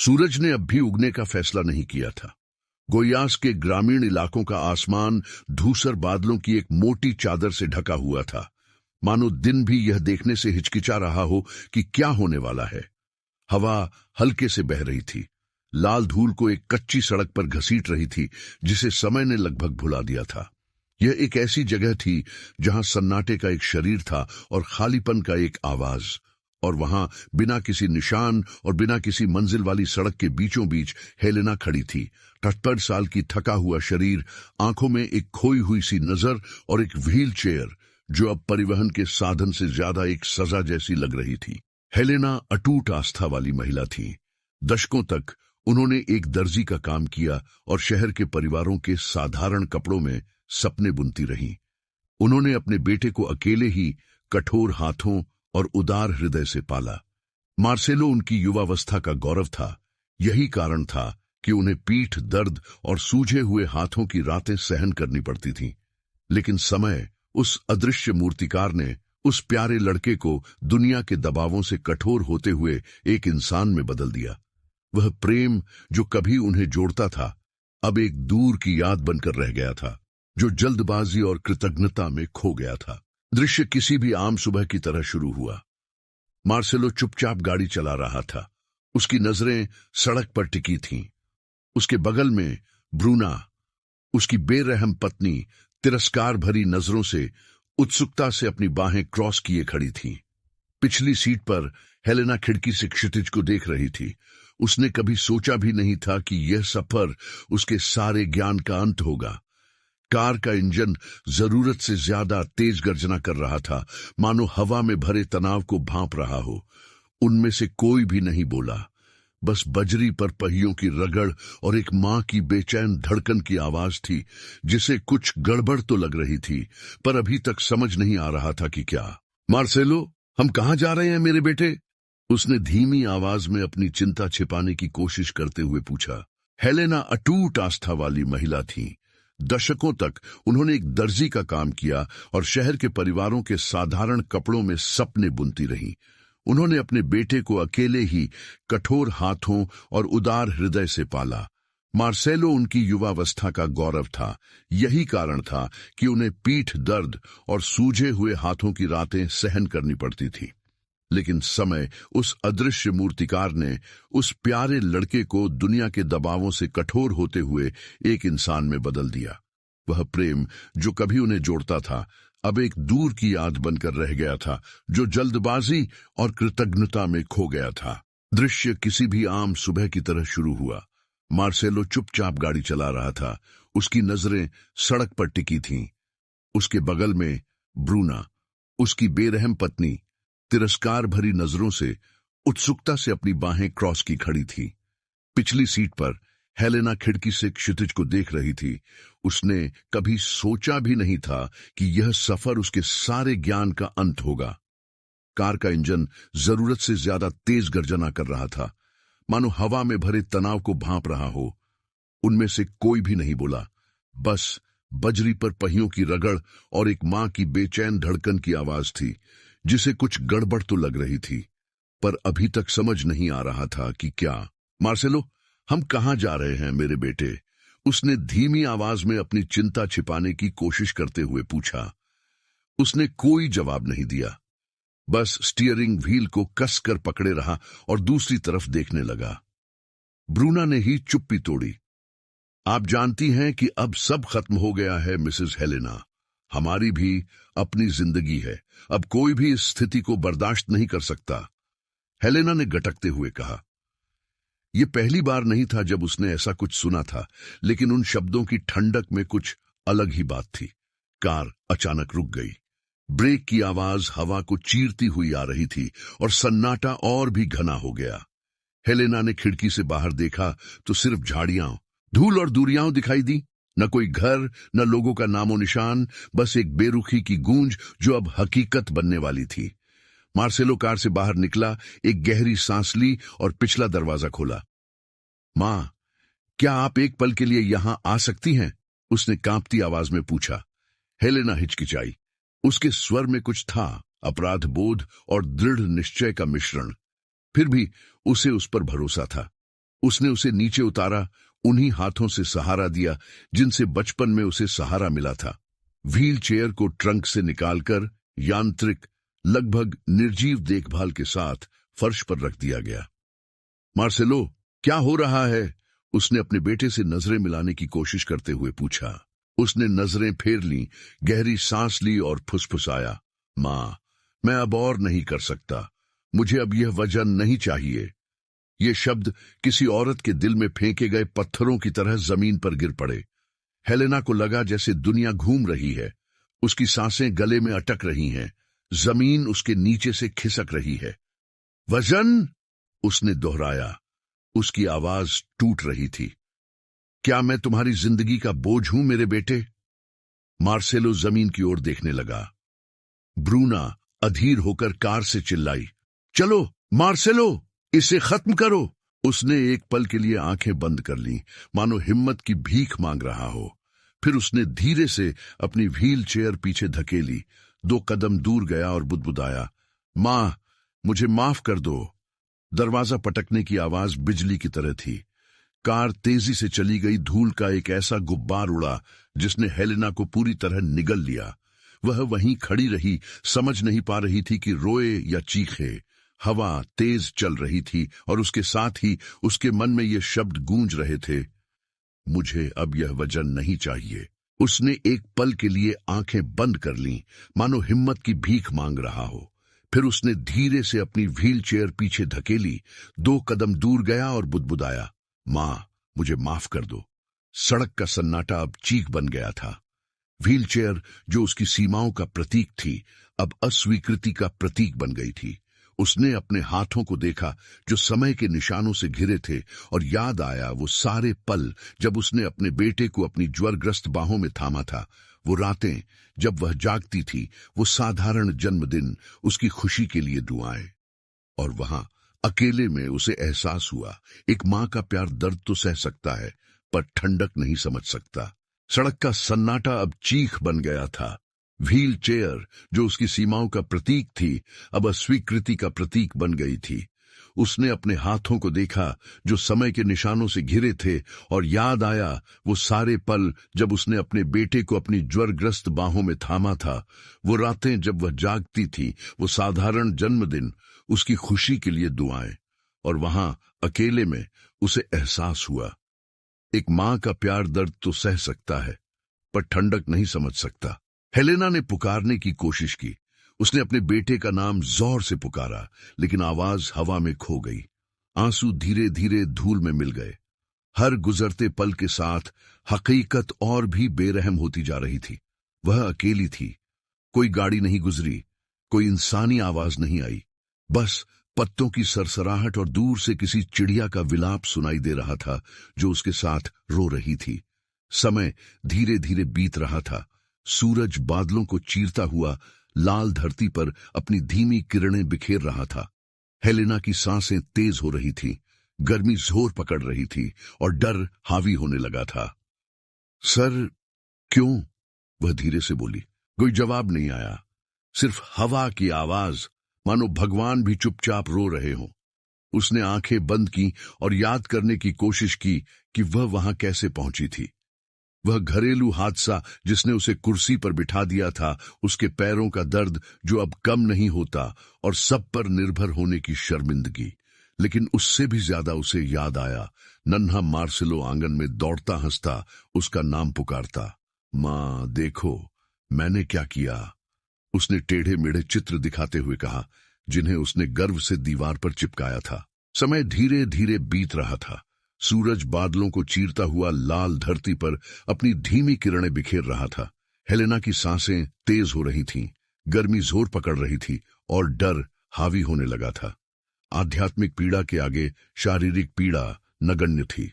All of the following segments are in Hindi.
सूरज ने अब भी उगने का फैसला नहीं किया था। गोयास के ग्रामीण इलाकों का आसमान धूसर बादलों की एक मोटी चादर से ढका हुआ था, मानो दिन भी यह देखने से हिचकिचा रहा हो कि क्या होने वाला है। हवा हल्के से बह रही थी, लाल धूल को एक कच्ची सड़क पर घसीट रही थी जिसे समय ने लगभग भुला दिया था। यह एक ऐसी जगह थी जहां सन्नाटे का एक शरीर था और खालीपन का एक आवाज, और वहां बिना किसी निशान और बिना किसी मंजिल वाली सड़क के बीचों बीच हेलेना खड़ी थी। 78 साल की थका हुआ शरीर, आंखों में एक खोई हुई सी नजर और एक व्हील चेयर जो अब परिवहन के साधन से ज्यादा एक सजा जैसी लग रही थी। हेलेना अटूट आस्था वाली महिला थी। दशकों तक उन्होंने एक दर्जी का काम किया और शहर के परिवारों के साधारण कपड़ों में सपने बुनती रहीं। उन्होंने अपने बेटे को अकेले ही कठोर हाथों और उदार हृदय से पाला। मार्सेलो उनकी युवावस्था का गौरव था। यही कारण था कि उन्हें पीठ दर्द और सूजे हुए हाथों की रातें सहन करनी पड़ती थीं। लेकिन समय, उस अदृश्य मूर्तिकार ने उस प्यारे लड़के को दुनिया के दबावों से कठोर होते हुए एक इंसान में बदल दिया। वह प्रेम जो कभी उन्हें जोड़ता था, अब एक दूर की याद बनकर रह गया था, जो जल्दबाजी और कृतज्ञता में खो गया था। दृश्य किसी भी आम सुबह की तरह शुरू हुआ। मार्सेलो चुपचाप गाड़ी चला रहा था। उसकी नजरें सड़क पर टिकी थीं। उसके बगल में ब्रूना, उसकी बेरहम पत्नी, तिरस्कार भरी नजरों से, उत्सुकता से अपनी बाहें क्रॉस किए खड़ी थी। पिछली सीट पर हेलेना खिड़की से क्षितिज को देख रही थी। उसने कभी सोचा भी नहीं था कि यह सफर उसके सारे ज्ञान का अंत होगा। कार का इंजन जरूरत से ज्यादा तेज गर्जना कर रहा था, मानो हवा में भरे तनाव को भांप रहा हो। उनमें से कोई भी नहीं बोला, बस बजरी पर पहियों की रगड़ और एक मां की बेचैन धड़कन की आवाज थी, जिसे कुछ गड़बड़ तो लग रही थी, पर अभी तक समझ नहीं आ रहा था कि क्या। मार्सेलो, हम कहां जा रहे हैं मेरे बेटे? उसने धीमी आवाज में अपनी चिंता छिपाने की कोशिश करते हुए पूछा। हेलेना अटूट आस्था वाली महिला थी। दशकों तक उन्होंने एक दर्जी का काम किया और शहर के परिवारों के साधारण कपड़ों में सपने बुनती रहीं। उन्होंने अपने बेटे को अकेले ही कठोर हाथों और उदार हृदय से पाला। मार्सेलो उनकी युवावस्था का गौरव था। यही कारण था कि उन्हें पीठ दर्द और सूजे हुए हाथों की रातें सहन करनी पड़ती थी। लेकिन समय, उस अदृश्य मूर्तिकार ने उस प्यारे लड़के को दुनिया के दबावों से कठोर होते हुए एक इंसान में बदल दिया। वह प्रेम जो कभी उन्हें जोड़ता था, अब एक दूर की याद बनकर रह गया था, जो जल्दबाजी और कृतज्ञता में खो गया था। दृश्य किसी भी आम सुबह की तरह शुरू हुआ। मार्सेलो चुपचाप गाड़ी चला रहा था। उसकी नजरें सड़क पर टिकी थीं। उसके बगल में ब्रूना, उसकी बेरहम पत्नी, तिरस्कार भरी नजरों से, उत्सुकता से अपनी बाहें क्रॉस की खड़ी थी। पिछली सीट पर हेलेना खिड़की से क्षितिज को देख रही थी। उसने कभी सोचा भी नहीं था कि यह सफर उसके सारे ज्ञान का अंत होगा। कार का इंजन जरूरत से ज्यादा तेज गर्जना कर रहा था, मानो हवा में भरे तनाव को भांप रहा हो। उनमें से कोई भी नहीं बोला, बस बजरी पर पहियों की रगड़ और एक मां की बेचैन धड़कन की आवाज थी, जिसे कुछ गड़बड़ तो लग रही थी, पर अभी तक समझ नहीं आ रहा था कि क्या। मार्सेलो, हम कहां जा रहे हैं मेरे बेटे? उसने धीमी आवाज में अपनी चिंता छिपाने की कोशिश करते हुए पूछा। उसने कोई जवाब नहीं दिया, बस स्टीयरिंग व्हील को कसकर पकड़े रहा और दूसरी तरफ देखने लगा। ब्रूना ने ही चुप्पी तोड़ी। आप जानती हैं कि अब सब खत्म हो गया है मिसेस हेलेना। हमारी भी अपनी जिंदगी है। अब कोई भी इस स्थिति को बर्दाश्त नहीं कर सकता, हेलेना ने गटकते हुए कहा। यह पहली बार नहीं था जब उसने ऐसा कुछ सुना था, लेकिन उन शब्दों की ठंडक में कुछ अलग ही बात थी। कार अचानक रुक गई। ब्रेक की आवाज हवा को चीरती हुई आ रही थी और सन्नाटा और भी घना हो गया। हेलेना ने खिड़की से बाहर देखा तो सिर्फ झाड़ियां, धूल और दूरियां दिखाई दी। न कोई घर, न लोगों का नामो निशान, बस एक बेरुखी की गूंज जो अब हकीकत बनने वाली थी। मार्सेलो कार से बाहर निकला, एक गहरी सांस ली और पिछला दरवाजा खोला। मां, क्या आप एक पल के लिए यहां आ सकती हैं? उसने कांपती आवाज में पूछा। हेलेना हिचकिचाई। उसके स्वर में कुछ था, अपराध बोध और दृढ़ निश्चय का मिश्रण। फिर भी उसे उस पर भरोसा था। उसने उसे नीचे उतारा, उन्हीं हाथों से सहारा दिया जिनसे बचपन में उसे सहारा मिला था। व्हील चेयर को ट्रंक से निकालकर यांत्रिक, लगभग निर्जीव देखभाल के साथ फर्श पर रख दिया गया। मार्सेलो, क्या हो रहा है? उसने अपने बेटे से नजरें मिलाने की कोशिश करते हुए पूछा। उसने नजरें फेर लीं, गहरी सांस ली और फुसफुसाया, मां, मैं अब और नहीं कर सकता। मुझे अब यह वजन नहीं चाहिए। ये शब्द किसी औरत के दिल में फेंके गए पत्थरों की तरह जमीन पर गिर पड़े। हेलेना को लगा जैसे दुनिया घूम रही है। उसकी सांसें गले में अटक रही हैं। जमीन उसके नीचे से खिसक रही है। वजन? उसने दोहराया। उसकी आवाज टूट रही थी। क्या मैं तुम्हारी जिंदगी का बोझ हूं मेरे बेटे? मार्सेलो जमीन की ओर देखने लगा। ब्रूना अधीर होकर कार से चिल्लाई, चलो मार्सेलो, इसे खत्म करो। उसने एक पल के लिए आंखें बंद कर लीं, मानो हिम्मत की भीख मांग रहा हो। फिर उसने धीरे से अपनी व्हील चेयर पीछे धकेली, 2 कदम दूर गया और बुदबुदाया, मां, मुझे माफ कर दो। दरवाजा पटकने की आवाज बिजली की तरह थी। कार तेजी से चली गई। धूल का एक ऐसा गुब्बार उड़ा जिसने हेलेना को पूरी तरह निगल लिया। वह वहीं खड़ी रही, समझ नहीं पा रही थी कि रोए या चीखे। हवा तेज चल रही थी और उसके साथ ही उसके मन में ये शब्द गूंज रहे थे, मुझे अब यह वजन नहीं चाहिए। उसने एक पल के लिए आंखें बंद कर लीं, मानो हिम्मत की भीख मांग रहा हो। फिर उसने धीरे से अपनी व्हील चेयर पीछे धकेली, 2 कदम दूर गया और बुदबुदाया, मां, मुझे माफ कर दो। सड़क का सन्नाटा अब चीख बन गया था। व्हील चेयर, जो उसकी सीमाओं का प्रतीक थी, अब अस्वीकृति का प्रतीक बन गई थी। उसने अपने हाथों को देखा जो समय के निशानों से घिरे थे, और याद आया वो सारे पल जब उसने अपने बेटे को अपनी ज्वरग्रस्त बाहों में थामा था। वो रातें जब वह जागती थी, वो साधारण जन्मदिन, उसकी खुशी के लिए दुआएं। और वहां अकेले में उसे एहसास हुआ, एक मां का प्यार दर्द तो सह सकता है, पर ठंडक नहीं समझ सकता। सड़क का सन्नाटा अब चीख बन गया था। व्हील चेयर, जो उसकी सीमाओं का प्रतीक थी, अब अस्वीकृति का प्रतीक बन गई थी। उसने अपने हाथों को देखा जो समय के निशानों से घिरे थे, और याद आया वो सारे पल जब उसने अपने बेटे को अपनी ज्वरग्रस्त बाहों में थामा था। वो रातें जब वह जागती थी, वो साधारण जन्मदिन, उसकी खुशी के लिए दुआएं। और वहां अकेले में उसे एहसास हुआ, एक मां का प्यार दर्द तो सह सकता है, पर ठंडक नहीं समझ सकता। हेलेना ने पुकारने की कोशिश की। उसने अपने बेटे का नाम जोर से पुकारा, लेकिन आवाज हवा में खो गई। आंसू धीरे धीरे धूल में मिल गए। हर गुजरते पल के साथ हकीकत और भी बेरहम होती जा रही थी। वह अकेली थी। कोई गाड़ी नहीं गुजरी, कोई इंसानी आवाज नहीं आई। बस पत्तों की सरसराहट और दूर से किसी चिड़िया का विलाप सुनाई दे रहा था जो उसके साथ रो रही थी। समय धीरे धीरे बीत रहा था। सूरज बादलों को चीरता हुआ लाल धरती पर अपनी धीमी किरणें बिखेर रहा था। हेलेना की सांसें तेज हो रही थी, गर्मी जोर पकड़ रही थी और डर हावी होने लगा था। सर, क्यों? वह धीरे से बोली। कोई जवाब नहीं आया, सिर्फ हवा की आवाज, मानो भगवान भी चुपचाप रो रहे हों। उसने आंखें बंद की और याद करने की कोशिश की कि वह वहां कैसे पहुंची थी। वह घरेलू हादसा जिसने उसे कुर्सी पर बिठा दिया था, उसके पैरों का दर्द जो अब कम नहीं होता, और सब पर निर्भर होने की शर्मिंदगी। लेकिन उससे भी ज्यादा उसे याद आया नन्हा मार्सेलो आंगन में दौड़ता हंसता, उसका नाम पुकारता, मां देखो मैंने क्या किया। उसने टेढ़े मेढ़े चित्र दिखाते हुए कहा, जिन्हें उसने गर्व से दीवार पर चिपकाया था। समय धीरे धीरे बीत रहा था। सूरज बादलों को चीरता हुआ लाल धरती पर अपनी धीमी किरणें बिखेर रहा था। हेलेना की सांसें तेज हो रही थीं, गर्मी जोर पकड़ रही थी और डर हावी होने लगा था। आध्यात्मिक पीड़ा के आगे शारीरिक पीड़ा नगण्य थी।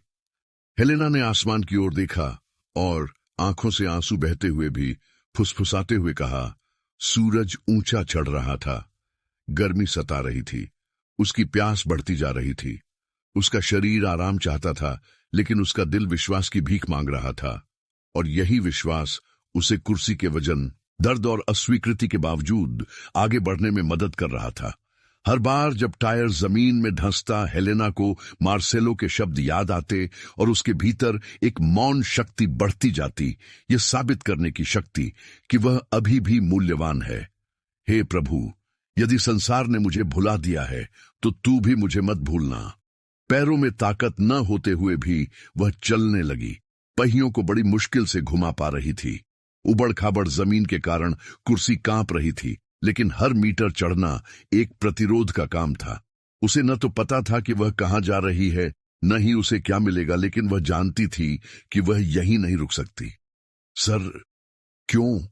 हेलेना ने आसमान की ओर देखा और आंखों से आंसू बहते हुए भी फुसफुसाते हुए कहा, सूरज ऊंचा चढ़ रहा था, गर्मी सता रही थी, उसकी प्यास बढ़ती जा रही थी। उसका शरीर आराम चाहता था, लेकिन उसका दिल विश्वास की भीख मांग रहा था। और यही विश्वास उसे कुर्सी के वजन, दर्द और अस्वीकृति के बावजूद आगे बढ़ने में मदद कर रहा था। हर बार जब टायर जमीन में धंसता, हेलेना को मार्सेलो के शब्द याद आते और उसके भीतर एक मौन शक्ति बढ़ती जाती, ये साबित करने की शक्ति कि वह अभी भी मूल्यवान है। हे प्रभु, यदि संसार ने मुझे भुला दिया है तो तू भी मुझे मत भूलना। पैरों में ताकत न होते हुए भी वह चलने लगी। पहियों को बड़ी मुश्किल से घुमा पा रही थी। उबड़ खाबड़ जमीन के कारण कुर्सी कांप रही थी, लेकिन हर मीटर चढ़ना एक प्रतिरोध का काम था। उसे न तो पता था कि वह कहां जा रही है, न ही उसे क्या मिलेगा, लेकिन वह जानती थी कि वह यहीं नहीं रुक सकती। सर, क्यों?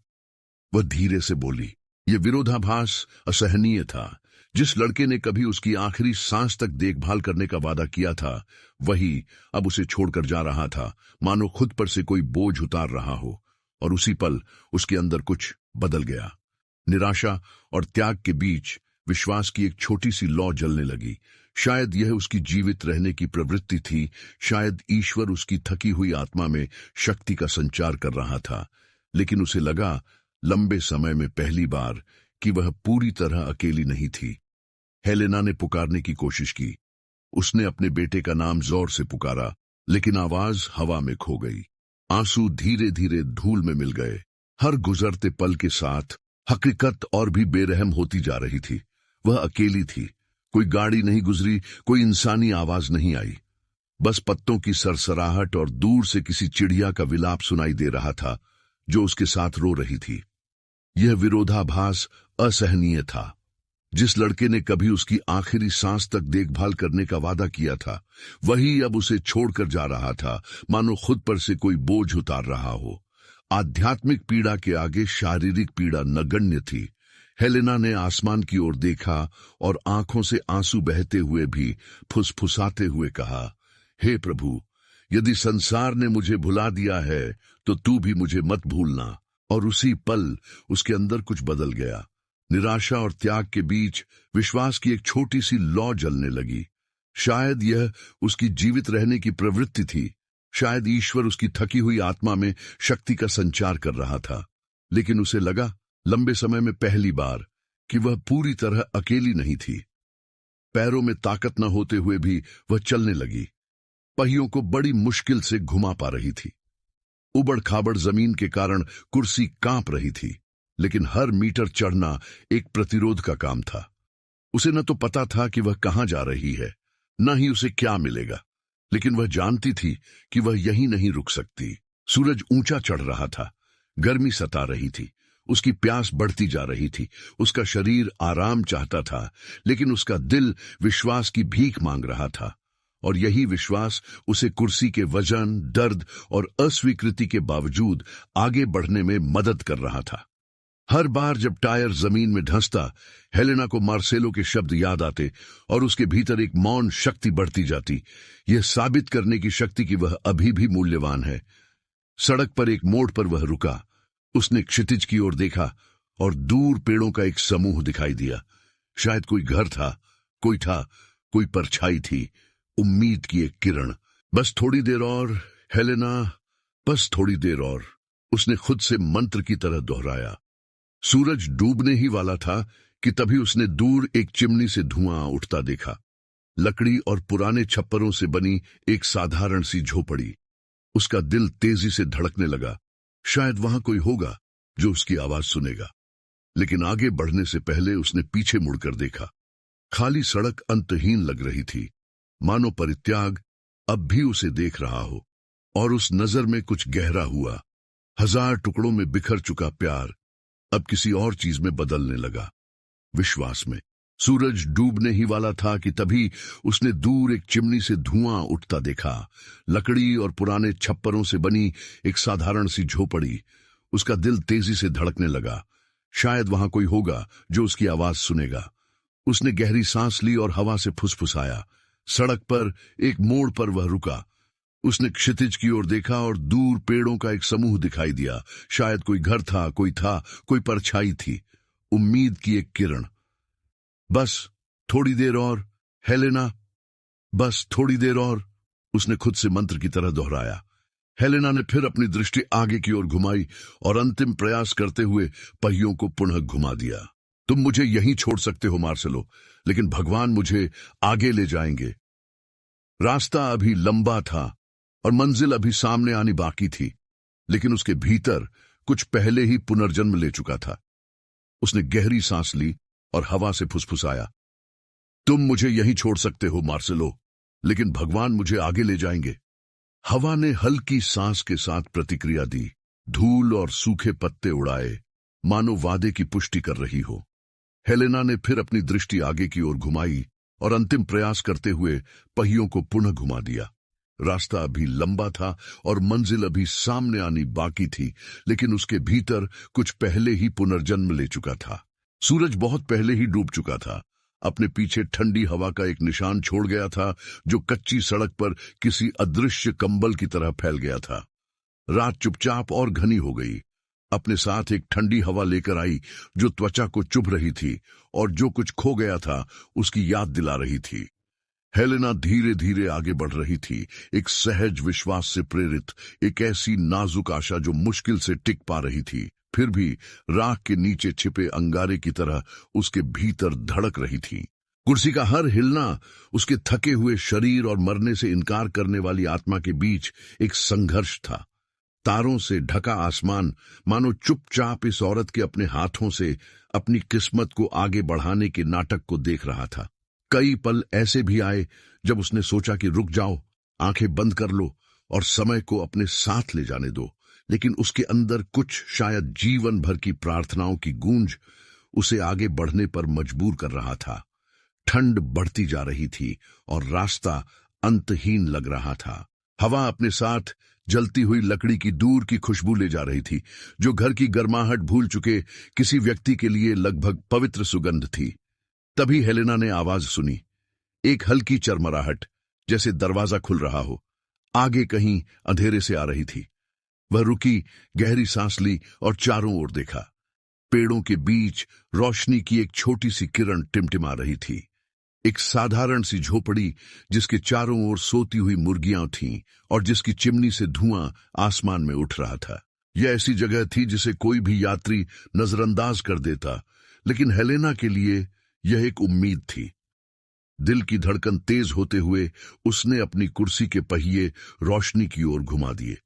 वह धीरे से बोली। यह विरोधाभास असहनीय था। जिस लड़के ने कभी उसकी आखिरी सांस तक देखभाल करने का वादा किया था, वही अब उसे छोड़कर जा रहा था, मानो खुद पर से कोई बोझ उतार रहा हो। और उसी पल उसके अंदर कुछ बदल गया। निराशा और त्याग के बीच विश्वास की एक छोटी सी लौ जलने लगी। शायद यह उसकी जीवित रहने की प्रवृत्ति थी, शायद ईश्वर उसकी थकी हुई आत्मा में शक्ति का संचार कर रहा था। लेकिन उसे लगा, लंबे समय में पहली बार, कि वह पूरी तरह अकेली नहीं थी। हेलेना ने पुकारने की कोशिश की। उसने अपने बेटे का नाम जोर से पुकारा, लेकिन आवाज हवा में खो गई। आंसू धीरे धीरे धूल में मिल गए। हर गुजरते पल के साथ हकीकत और भी बेरहम होती जा रही थी। वह अकेली थी। कोई गाड़ी नहीं गुजरी, कोई इंसानी आवाज नहीं आई। बस पत्तों की सरसराहट और दूर से किसी चिड़िया का विलाप सुनाई दे रहा था, जो उसके साथ रो रही थी। यह विरोधाभास असहनीय था। जिस लड़के ने कभी उसकी आखिरी सांस तक देखभाल करने का वादा किया था, वही अब उसे छोड़कर जा रहा था, मानो खुद पर से कोई बोझ उतार रहा हो। आध्यात्मिक पीड़ा के आगे शारीरिक पीड़ा नगण्य थी। हेलेना ने आसमान की ओर देखा और आंखों से आंसू बहते हुए भी फुसफुसाते हुए कहा, हे प्रभु, यदि संसार ने मुझे भुला दिया है तो तू भी मुझे मत भूलना। और उसी पल उसके अंदर कुछ बदल गया। निराशा और त्याग के बीच विश्वास की एक छोटी सी लौ जलने लगी। शायद यह उसकी जीवित रहने की प्रवृत्ति थी। शायद ईश्वर उसकी थकी हुई आत्मा में शक्ति का संचार कर रहा था। लेकिन उसे लगा, लंबे समय में पहली बार, कि वह पूरी तरह अकेली नहीं थी। पैरों में ताकत न होते हुए भी वह चलने लगी। पहियों को बड़ी मुश्किल से घुमा पा रही थी। उबड़ खाबड़ जमीन के कारण कुर्सी कांप रही थी, लेकिन हर मीटर चढ़ना एक प्रतिरोध का काम था। उसे न तो पता था कि वह कहां जा रही है, न ही उसे क्या मिलेगा, लेकिन वह जानती थी कि वह यहीं नहीं रुक सकती। सूरज ऊंचा चढ़ रहा था। गर्मी सता रही थी। उसकी प्यास बढ़ती जा रही थी। उसका शरीर आराम चाहता था, लेकिन उसका दिल विश्वास की भीख मांग रहा था। और यही विश्वास उसे कुर्सी के वजन, दर्द और अस्वीकृति के बावजूद आगे बढ़ने में मदद कर रहा था। हर बार जब टायर जमीन में धंसता, हेलेना को मार्सेलो के शब्द याद आते और उसके भीतर एक मौन शक्ति बढ़ती जाती, यह साबित करने की शक्ति कि वह अभी भी मूल्यवान है। सड़क पर एक मोड़ पर वह रुका। उसने क्षितिज की ओर देखा और दूर पेड़ों का एक समूह दिखाई दिया। शायद कोई घर था, कोई परछाई थी, उम्मीद की एक किरण। बस थोड़ी देर और, हेलेना, बस थोड़ी देर और, उसने खुद से मंत्र की तरह दोहराया। सूरज डूबने ही वाला था कि तभी उसने दूर एक चिमनी से धुआं उठता देखा। लकड़ी और पुराने छप्परों से बनी एक साधारण सी झोपड़ी। उसका दिल तेजी से धड़कने लगा। शायद वहां कोई होगा जो उसकी आवाज सुनेगा। लेकिन आगे बढ़ने से पहले उसने पीछे मुड़कर देखा। खाली सड़क अंतहीन लग रही थी, मानो परित्याग अब भी उसे देख रहा हो। और उस नजर में कुछ गहरा हुआ। 1000 टुकड़ों में बिखर चुका प्यार अब किसी और चीज में बदलने लगा, विश्वास में। सूरज डूबने ही वाला था कि तभी उसने दूर एक चिमनी से धुआं उठता देखा। लकड़ी और पुराने छप्परों से बनी एक साधारण सी झोपड़ी। उसका दिल तेजी से धड़कने लगा। शायद वहां कोई होगा जो उसकी आवाज सुनेगा। उसने गहरी सांस ली और हवा से फुसफुसाया। सड़क पर एक मोड़ पर वह रुका। उसने क्षितिज की ओर देखा और दूर पेड़ों का एक समूह दिखाई दिया। शायद कोई घर था, कोई परछाई थी, उम्मीद की एक किरण। बस थोड़ी देर और, हेलेना, बस थोड़ी देर और, उसने खुद से मंत्र की तरह दोहराया। हेलेना ने फिर अपनी दृष्टि आगे की ओर घुमाई और अंतिम प्रयास करते हुए पहियों को पुनः घुमा दिया। तुम मुझे यहीं छोड़ सकते हो मार्सेलो, लेकिन भगवान मुझे आगे ले जाएंगे। रास्ता अभी लंबा था और मंजिल अभी सामने आनी बाकी थी, लेकिन उसके भीतर कुछ पहले ही पुनर्जन्म ले चुका था। उसने गहरी सांस ली और हवा से फुसफुसाया, तुम मुझे यहीं छोड़ सकते हो मार्सेलो, लेकिन भगवान मुझे आगे ले जाएंगे। हवा ने हल्की सांस के साथ प्रतिक्रिया दी, धूल और सूखे पत्ते उड़ाए, मानो वादे की पुष्टि कर रही हो। हेलेना ने फिर अपनी दृष्टि आगे की ओर घुमाई और अंतिम प्रयास करते हुए पहियों को पुनः घुमा दिया। रास्ता अभी लंबा था और मंजिल अभी सामने आनी बाकी थी, लेकिन उसके भीतर कुछ पहले ही पुनर्जन्म ले चुका था। सूरज बहुत पहले ही डूब चुका था, अपने पीछे ठंडी हवा का एक निशान छोड़ गया था जो कच्ची सड़क पर किसी अदृश्य कंबल की तरह फैल गया था। रात चुपचाप और घनी हो गई, अपने साथ एक ठंडी हवा लेकर आई जो त्वचा को चुभ रही थी और जो कुछ खो गया था उसकी याद दिला रही थी। हेलेना धीरे धीरे आगे बढ़ रही थी, एक सहज विश्वास से प्रेरित, एक ऐसी नाजुक आशा जो मुश्किल से टिक पा रही थी, फिर भी राख के नीचे छिपे अंगारे की तरह उसके भीतर धड़क रही थी। कुर्सी का हर हिलना उसके थके हुए शरीर और मरने से इनकार करने वाली आत्मा के बीच एक संघर्ष था। तारों से ढका आसमान मानो चुपचाप इस औरत के अपने हाथों से अपनी किस्मत को आगे बढ़ाने के नाटक को देख रहा था। कई पल ऐसे भी आए जब उसने सोचा कि रुक जाओ, आंखें बंद कर लो और समय को अपने साथ ले जाने दो, लेकिन उसके अंदर कुछ, शायद जीवन भर की प्रार्थनाओं की गूंज उसे आगे बढ़ने पर मजबूर कर रहा था। ठंड बढ़ती जा रही थी और रास्ता अंतहीन लग रहा था। हवा अपने साथ जलती हुई लकड़ी की दूर की खुशबू ले जा रही थी, जो घर की गर्माहट भूल चुके किसी व्यक्ति के लिए लगभग पवित्र सुगंध थी। तभी हेलेना ने आवाज सुनी, एक हल्की चरमराहट, जैसे दरवाजा खुल रहा हो, आगे कहीं अंधेरे से आ रही थी। वह रुकी, गहरी सांस ली और चारों ओर देखा। पेड़ों के बीच रोशनी की एक छोटी सी किरण टिमटिमा रही थी। एक साधारण सी झोपड़ी जिसके चारों ओर सोती हुई मुर्गियां थीं और जिसकी चिमनी से धुआं आसमान में उठ रहा था। यह ऐसी जगह थी जिसे कोई भी यात्री नजरअंदाज कर देता, लेकिन हेलेना के लिए यह एक उम्मीद थी। दिल की धड़कन तेज होते हुए उसने अपनी कुर्सी के पहिए रोशनी की ओर घुमा दिए।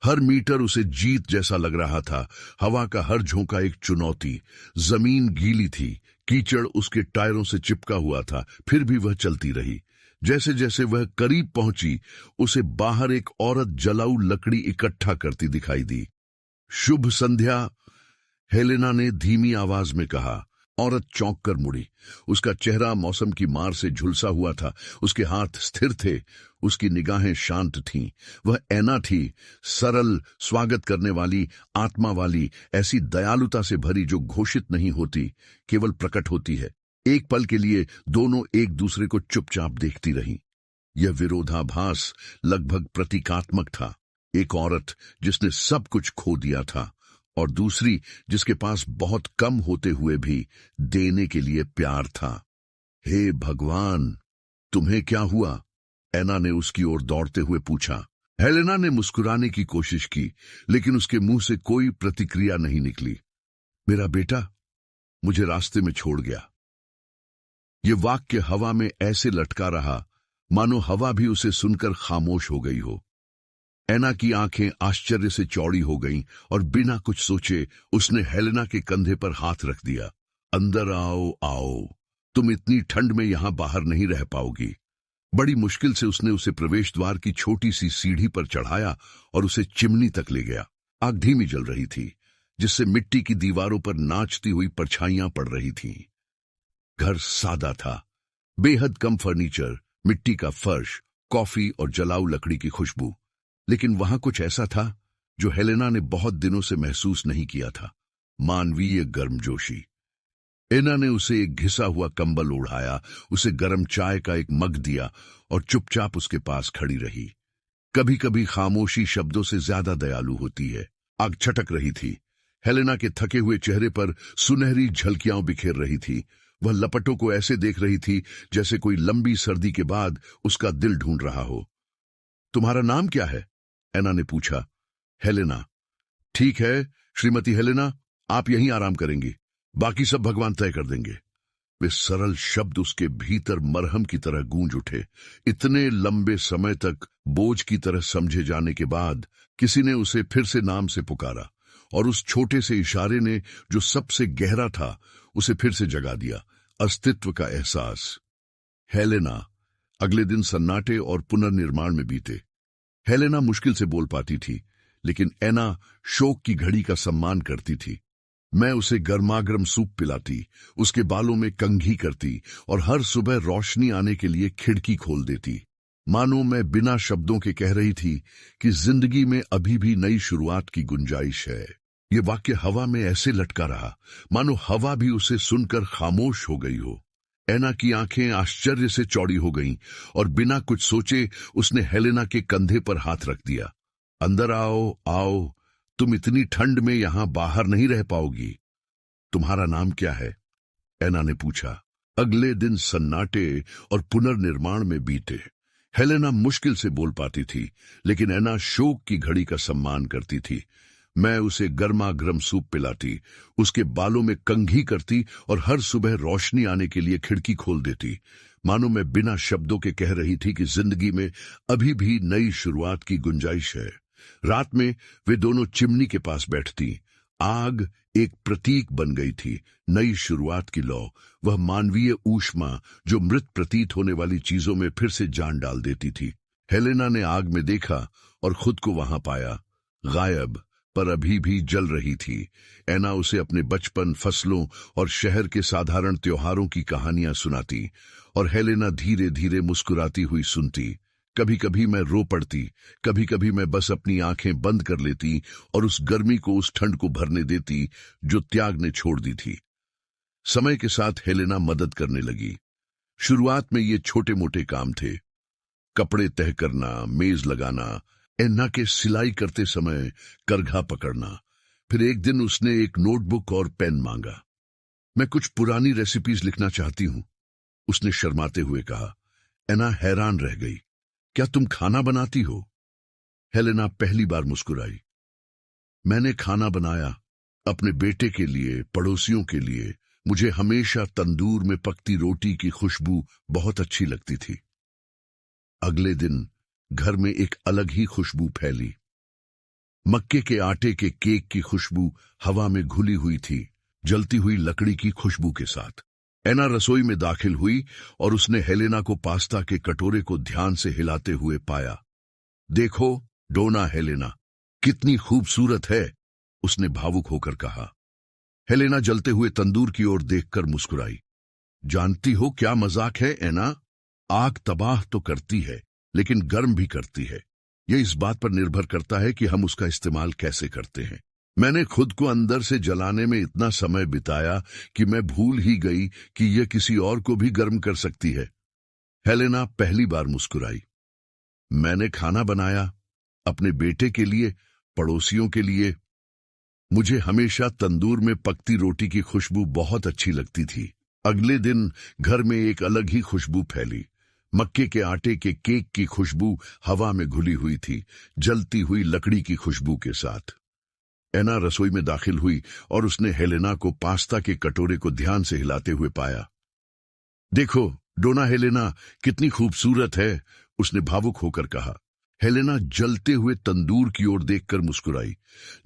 हर मीटर उसे जीत जैसा लग रहा था। हवा का हर झोंका एक चुनौती। जमीन गीली थी, कीचड़ उसके टायरों से चिपका हुआ था, फिर भी वह चलती रही। जैसे जैसे वह करीब पहुंची, उसे बाहर एक औरत जलाऊ लकड़ी इकट्ठा करती दिखाई दी। शुभ संध्या, हेलेना ने धीमी आवाज में कहा। औरत चौंक कर मुड़ी। उसका चेहरा मौसम की मार से झुलसा हुआ था, उसके हाथ स्थिर थे, उसकी निगाहें शांत थीं। वह ऐना थी, सरल, स्वागत करने वाली, आत्मा वाली, ऐसी दयालुता से भरी जो घोषित नहीं होती, केवल प्रकट होती है। एक पल के लिए दोनों एक दूसरे को चुपचाप देखती रहीं। यह विरोधाभास लगभग प्रतीकात्मक था। एक औरत जिसने सब कुछ खो दिया था और दूसरी जिसके पास बहुत कम होते हुए भी देने के लिए प्यार था। हे भगवान, तुम्हें क्या हुआ? ऐना ने उसकी ओर दौड़ते हुए पूछा। हेलेना ने मुस्कुराने की कोशिश की, लेकिन उसके मुंह से कोई प्रतिक्रिया नहीं निकली। मेरा बेटा मुझे रास्ते में छोड़ गया। ये वाक्य हवा में ऐसे लटका रहा मानो हवा भी उसे सुनकर खामोश हो गई हो। ऐना की आंखें आश्चर्य से चौड़ी हो गईं और बिना कुछ सोचे उसने हेलेना के कंधे पर हाथ रख दिया। अंदर आओ, आओ, तुम इतनी ठंड में यहां बाहर नहीं रह पाओगी। बड़ी मुश्किल से उसने उसे प्रवेश द्वार की छोटी सी सीढ़ी पर चढ़ाया और उसे चिमनी तक ले गया। आग धीमी जल रही थी, जिससे मिट्टी की दीवारों पर नाचती हुई परछाइयां पड़ रही थीं। घर सादा था, बेहद कम फर्नीचर, मिट्टी का फर्श, कॉफी और जलाऊ लकड़ी की खुशबू। लेकिन वहां कुछ ऐसा था जो हेलेना ने बहुत दिनों से महसूस नहीं किया था, मानवीय गर्मजोशी। ऐना ने उसे एक घिसा हुआ कंबल ओढ़ाया, उसे गर्म चाय का एक मग दिया और चुपचाप उसके पास खड़ी रही। कभी कभी खामोशी शब्दों से ज्यादा दयालु होती है। आग छटक रही थी, हेलेना के थके हुए चेहरे पर सुनहरी झलकियां बिखेर रही थी। वह लपटों को ऐसे देख रही थी जैसे कोई लंबी सर्दी के बाद उसका दिल ढूंढ रहा हो। तुम्हारा नाम क्या है? ऐना ने पूछा। हेलेना। ठीक है श्रीमती हेलेना, आप यहीं आराम करेंगी। बाकी सब भगवान तय कर देंगे। वे सरल शब्द उसके भीतर मरहम की तरह गूंज उठे। इतने लंबे समय तक बोझ की तरह समझे जाने के बाद किसी ने उसे फिर से नाम से पुकारा, और उस छोटे से इशारे ने, जो सबसे गहरा था, उसे फिर से जगा दिया, अस्तित्व का एहसास। हेलेना। अगले दिन सन्नाटे और पुनर्निर्माण में बीते। हेलेना मुश्किल से बोल पाती थी, लेकिन एना शोक की घड़ी का सम्मान करती थी। मैं उसे गर्मागर्म सूप पिलाती, उसके बालों में कंघी करती और हर सुबह रोशनी आने के लिए खिड़की खोल देती। मानो मैं बिना शब्दों के कह रही थी कि जिंदगी में अभी भी नई शुरुआत की गुंजाइश है। ये वाक्य हवा में ऐसे लटका रहा, मानो हवा भी उसे सुनकर खामोश हो गई हो। एना की आंखें आश्चर्य से चौड़ी हो गईं और बिना कुछ सोचे उसने हेलेना के कंधे पर हाथ रख दिया। अंदर आओ, आओ, तुम इतनी ठंड में यहां बाहर नहीं रह पाओगी। तुम्हारा नाम क्या है? एना ने पूछा। अगले दिन सन्नाटे और पुनर्निर्माण में बीते। हेलेना मुश्किल से बोल पाती थी, लेकिन एना शोक की घड़ी का सम्मान करती थी। मैं उसे गर्मा गर्म सूप पिलाती, उसके बालों में कंघी करती और हर सुबह रोशनी आने के लिए खिड़की खोल देती। मानो मैं बिना शब्दों के कह रही थी कि जिंदगी में अभी भी नई शुरुआत की गुंजाइश है। रात में वे दोनों चिमनी के पास बैठती। आग एक प्रतीक बन गई थी, नई शुरुआत की लौ, वह मानवीय ऊष्मा जो मृत प्रतीत होने वाली चीजों में फिर से जान डाल देती थी। हेलेना ने आग में देखा और खुद को वहां पाया, गायब, पर अभी भी जल रही थी। एना उसे अपने बचपन, फसलों और शहर के साधारण त्योहारों की कहानियां सुनाती, और हेलेना धीरे धीरे मुस्कुराती हुई सुनती। कभी कभी मैं रो पड़ती, कभी कभी मैं बस अपनी आंखें बंद कर लेती और उस गर्मी को, उस ठंड को भरने देती जो त्याग ने छोड़ दी थी। समय के साथ हेलेना मदद करने लगी। शुरुआत में ये छोटे मोटे काम थे, कपड़े तह करना, मेज लगाना, एना के सिलाई करते समय करघा पकड़ना। फिर एक दिन उसने एक नोटबुक और पेन मांगा। मैं कुछ पुरानी रेसिपीज लिखना चाहती हूं, उसने शर्माते हुए कहा। एना हैरान रह गई। क्या तुम खाना बनाती हो? हेलेना पहली बार मुस्कुराई। मैंने खाना बनाया, अपने बेटे के लिए, पड़ोसियों के लिए। मुझे हमेशा तंदूर में पकती रोटी की खुशबू बहुत अच्छी लगती थी। अगले दिन घर में एक अलग ही खुशबू फैली। मक्के के आटे के केक की खुशबू हवा में घुली हुई थी, जलती हुई लकड़ी की खुशबू के साथ। एना रसोई में दाखिल हुई और उसने हेलेना को पास्ता के कटोरे को ध्यान से हिलाते हुए पाया। देखो डोना हेलेना, कितनी खूबसूरत है, उसने भावुक होकर कहा। हेलेना जलते हुए तंदूर की ओर देखकर मुस्कुराई। जानती हो क्या मजाक है एना? आग तबाह तो करती है, लेकिन गर्म भी करती है। यह इस बात पर निर्भर करता है कि हम उसका इस्तेमाल कैसे करते हैं। मैंने खुद को अंदर से जलाने में इतना समय बिताया कि मैं भूल ही गई कि यह किसी और को भी गर्म कर सकती है। हेलेना पहली बार मुस्कुराई। मैंने खाना बनाया, अपने बेटे के लिए, पड़ोसियों के लिए। मुझे हमेशा तंदूर में पकती रोटी की खुशबू बहुत अच्छी लगती थी। अगले दिन घर में एक अलग ही खुशबू फैली। मक्के के आटे के केक की खुशबू हवा में घुली हुई थी, जलती हुई लकड़ी की खुशबू के साथ। एना रसोई में दाखिल हुई और उसने हेलेना को पास्ता के कटोरे को ध्यान से हिलाते हुए पाया। देखो डोना हेलेना, कितनी खूबसूरत है, उसने भावुक होकर कहा। हेलेना जलते हुए तंदूर की ओर देखकर मुस्कुराई।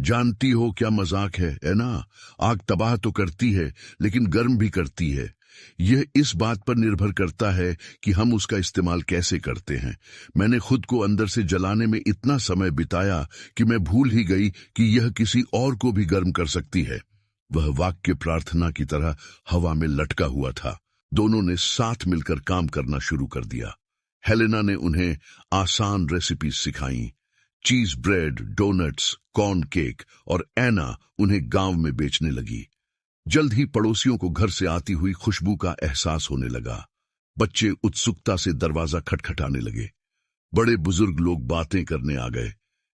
जानती हो क्या मजाक है एना? आग तबाह तो करती है, लेकिन गर्म भी करती है। यह इस बात पर निर्भर करता है कि हम उसका इस्तेमाल कैसे करते हैं। मैंने खुद को अंदर से जलाने में इतना समय बिताया कि मैं भूल ही गई कि यह किसी और को भी गर्म कर सकती है। वह वाक्य प्रार्थना की तरह हवा में लटका हुआ था। दोनों ने साथ मिलकर काम करना शुरू कर दिया। हेलेना ने उन्हें आसान रेसिपी सिखाई, चीज ब्रेड, डोनट्स, कॉर्न केक, और एना उन्हें गांव में बेचने लगी। जल्द ही पड़ोसियों को घर से आती हुई खुशबू का एहसास होने लगा। बच्चे उत्सुकता से दरवाजा खटखटाने लगे। बड़े बुजुर्ग लोग बातें करने आ गए।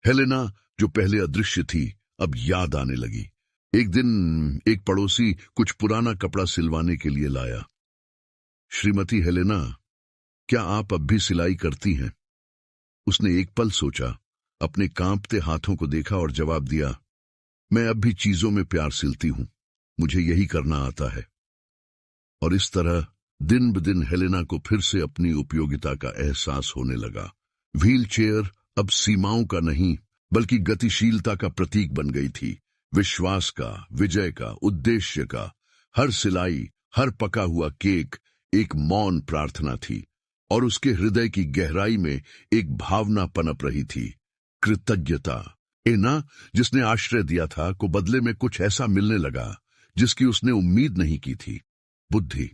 हेलेना, जो पहले अदृश्य थी, अब याद आने लगी। एक दिन एक पड़ोसी कुछ पुराना कपड़ा सिलवाने के लिए लाया। श्रीमती हेलेना, क्या आप अब भी सिलाई करती हैं? उसने एक पल सोचा, अपने कांपते हाथों को देखा और जवाब दिया, मैं अब भी चीजों में प्यार सिलती हूं। मुझे यही करना आता है। और इस तरह दिन ब दिन हेलेना को फिर से अपनी उपयोगिता का एहसास होने लगा। व्हील चेयर अब सीमाओं का नहीं बल्कि गतिशीलता का प्रतीक बन गई थी। विश्वास का, विजय का, उद्देश्य का। हर सिलाई, हर पका हुआ केक एक मौन प्रार्थना थी और उसके हृदय की गहराई में एक भावना पनप रही थी, कृतज्ञता। एना, जिसने आश्रय दिया था, को बदले में कुछ ऐसा मिलने लगा जिसकी उसने उम्मीद नहीं की थी, बुद्धि।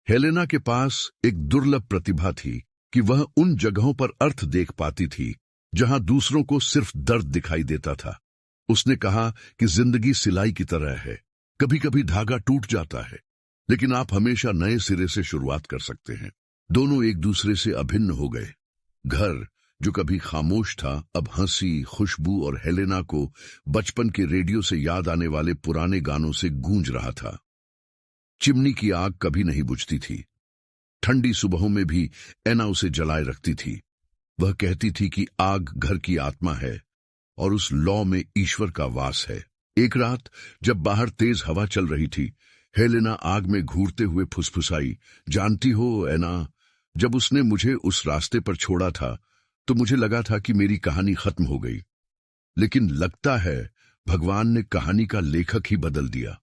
हेलेना के पास एक दुर्लभ प्रतिभा थी कि वह उन जगहों पर अर्थ देख पाती थी जहां दूसरों को सिर्फ दर्द दिखाई देता था। उसने कहा कि जिंदगी सिलाई की तरह है, कभी कभी धागा टूट जाता है, लेकिन आप हमेशा नए सिरे से शुरुआत कर सकते हैं। दोनों एक दूसरे से अभिन्न हो गए। घर जो कभी खामोश था अब हंसी, खुशबू और हेलेना को बचपन के रेडियो से याद आने वाले पुराने गानों से गूंज रहा था। चिमनी की आग कभी नहीं बुझती थी। ठंडी सुबहों में भी एना उसे जलाए रखती थी। वह कहती थी कि आग घर की आत्मा है और उस लौ में ईश्वर का वास है। एक रात जब बाहर तेज हवा चल रही थी, हेलेना आग में घूरते हुए फुसफुसाई, जानती हो एना, जब उसने मुझे उस रास्ते पर छोड़ा था तो मुझे लगा था कि मेरी कहानी खत्म हो गई, लेकिन लगता है भगवान ने कहानी का लेखक ही बदल दिया।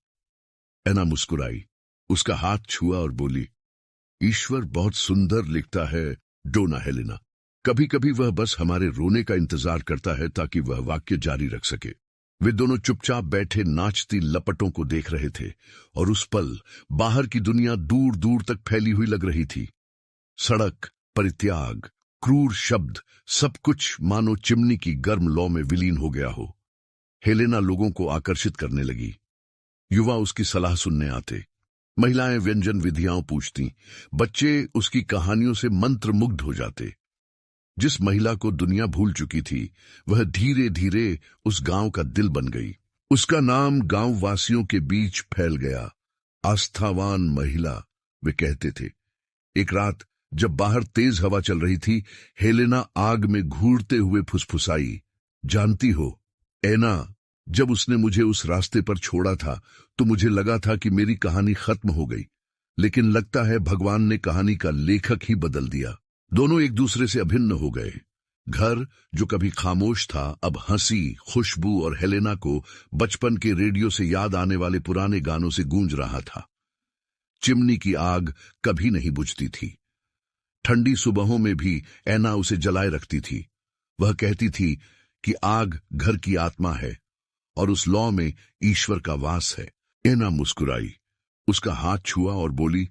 एना मुस्कुराई, उसका हाथ छुआ और बोली, ईश्वर बहुत सुंदर लिखता है डोना हेलेना। कभी कभी वह बस हमारे रोने का इंतजार करता है ताकि वह वाक्य जारी रख सके। वे दोनों चुपचाप बैठे नाचती लपटों को देख रहे थे और उस पल बाहर की दुनिया दूर दूर तक फैली हुई लग रही थी। सड़क, परित्याग, क्रूर शब्द, सब कुछ मानो चिमनी की गर्म लौ में विलीन हो गया हो। हेलेना लोगों को आकर्षित करने लगी। युवा उसकी सलाह सुनने आते, महिलाएं व्यंजन विधियां पूछती, बच्चे उसकी कहानियों से मंत्रमुग्ध हो जाते। जिस महिला को दुनिया भूल चुकी थी, वह धीरे धीरे उस गांव का दिल बन गई। उसका नाम गांव वासियों के बीच फैल गया, आस्थावान महिला, वे कहते थे। एक रात जब बाहर तेज हवा चल रही थी, हेलेना आग में घूरते हुए फुसफुसाई, जानती हो एना, जब उसने मुझे उस रास्ते पर छोड़ा था तो मुझे लगा था कि मेरी कहानी खत्म हो गई, लेकिन लगता है भगवान ने कहानी का लेखक ही बदल दिया। दोनों एक दूसरे से अभिन्न हो गए। घर जो कभी खामोश था अब हंसी, खुशबू और हेलेना को बचपन के रेडियो से याद आने वाले पुराने गानों से गूंज रहा था। चिमनी की आग कभी नहीं बुझती थी। ठंडी सुबहों में भी एना उसे जलाए रखती थी। वह कहती थी कि आग घर की आत्मा है और उस लौ में ईश्वर का वास है। एना मुस्कुराई, उसका हाथ छुआ और बोली,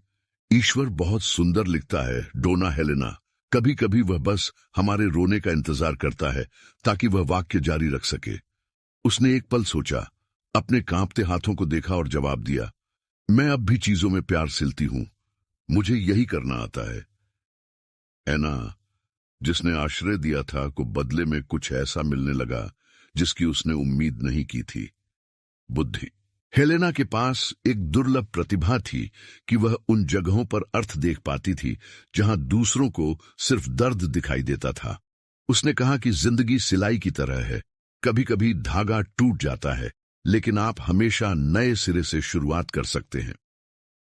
ईश्वर बहुत सुंदर लिखता है डोना हेलेना। कभी कभी वह बस हमारे रोने का इंतजार करता है ताकि वह वाक्य जारी रख सके। उसने एक पल सोचा, अपने कांपते हाथों को देखा और जवाब दिया, मैं अब भी चीजों में प्यार सिलती हूं, मुझे यही करना आता है। एना, जिसने आश्रय दिया था, को बदले में कुछ ऐसा मिलने लगा जिसकी उसने उम्मीद नहीं की थी, बुद्धि। हेलेना के पास एक दुर्लभ प्रतिभा थी कि वह उन जगहों पर अर्थ देख पाती थी जहां दूसरों को सिर्फ दर्द दिखाई देता था। उसने कहा कि जिंदगी सिलाई की तरह है, कभी कभी धागा टूट जाता है, लेकिन आप हमेशा नए सिरे से शुरुआत कर सकते हैं।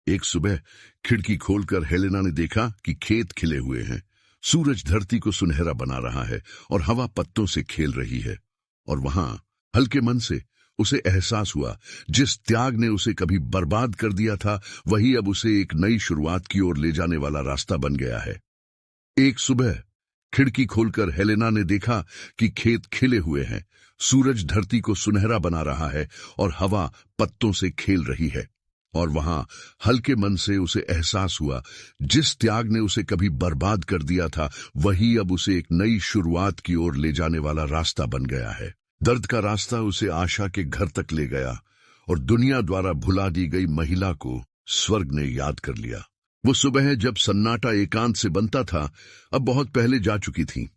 एक सुबह खिड़की खोलकर हेलेना ने देखा कि खेत खिले हुए हैं, सूरज धरती को सुनहरा बना रहा है और हवा पत्तों से खेल रही है। और वहां हल्के मन से उसे एहसास हुआ, जिस त्याग ने उसे कभी बर्बाद कर दिया था वही अब उसे एक नई शुरुआत की ओर ले जाने वाला रास्ता बन गया है। एक सुबह खिड़की खोलकर हेलेना ने देखा कि खेत खिले हुए हैं, सूरज धरती को सुनहरा बना रहा है और हवा पत्तों से खेल रही है। और वहां हल्के मन से उसे एहसास हुआ, जिस त्याग ने उसे कभी बर्बाद कर दिया था वही अब उसे एक नई शुरुआत की ओर ले जाने वाला रास्ता बन गया है। दर्द का रास्ता उसे आशा के घर तक ले गया और दुनिया द्वारा भुला दी गई महिला को स्वर्ग ने याद कर लिया। वो सुबह जब सन्नाटा एकांत से बनता था अब बहुत पहले जा चुकी थी।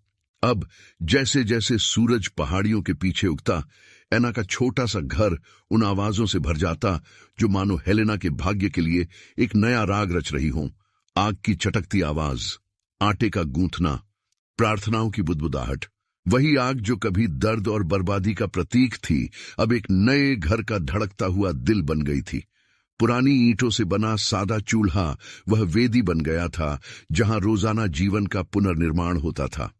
अब जैसे जैसे सूरज पहाड़ियों के पीछे उगता, एना का छोटा सा घर उन आवाजों से भर जाता जो मानो हेलेना के भाग्य के लिए एक नया राग रच रही हों। आग की चटकती आवाज, आटे का गूंथना, प्रार्थनाओं की बुदबुदाहट, वही आग जो कभी दर्द और बर्बादी का प्रतीक थी, अब एक नए घर का धड़कता हुआ दिल बन गई थी। पुरानी ईंटों से बना सादा चूल्हा वह वेदी बन गया था जहां रोजाना जीवन का पुनर्निर्माण होता था।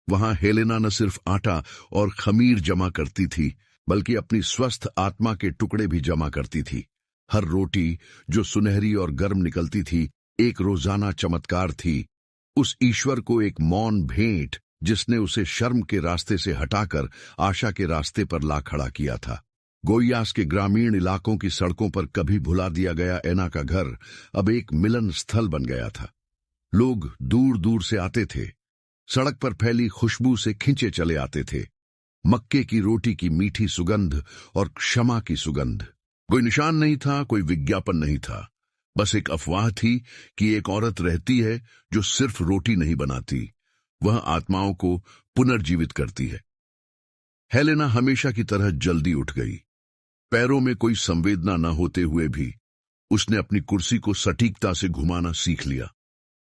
वहां हेलेना न सिर्फ आटा और खमीर जमा करती थी, बल्कि अपनी स्वस्थ आत्मा के टुकड़े भी जमा करती थी। हर रोटी जो सुनहरी और गर्म निकलती थी, एक रोजाना चमत्कार थी, उस ईश्वर को एक मौन भेंट जिसने उसे शर्म के रास्ते से हटाकर आशा के रास्ते पर ला खड़ा किया था। गोयास के ग्रामीण इलाकों की सड़कों पर कभी भुला दिया गया एना का घर अब एक मिलन स्थल बन गया था। लोग दूर दूर से आते थे, सड़क पर फैली खुशबू से खिंचे चले आते थे। मक्के की रोटी की मीठी सुगंध और क्षमा की सुगंध। कोई निशान नहीं था, कोई विज्ञापन नहीं था, बस एक अफवाह थी कि एक औरत रहती है जो सिर्फ रोटी नहीं बनाती, वह आत्माओं को पुनर्जीवित करती है। हेलेना हमेशा की तरह जल्दी उठ गई। पैरों में कोई संवेदना न होते हुए भी उसने अपनी कुर्सी को सटीकता से घुमाना सीख लिया।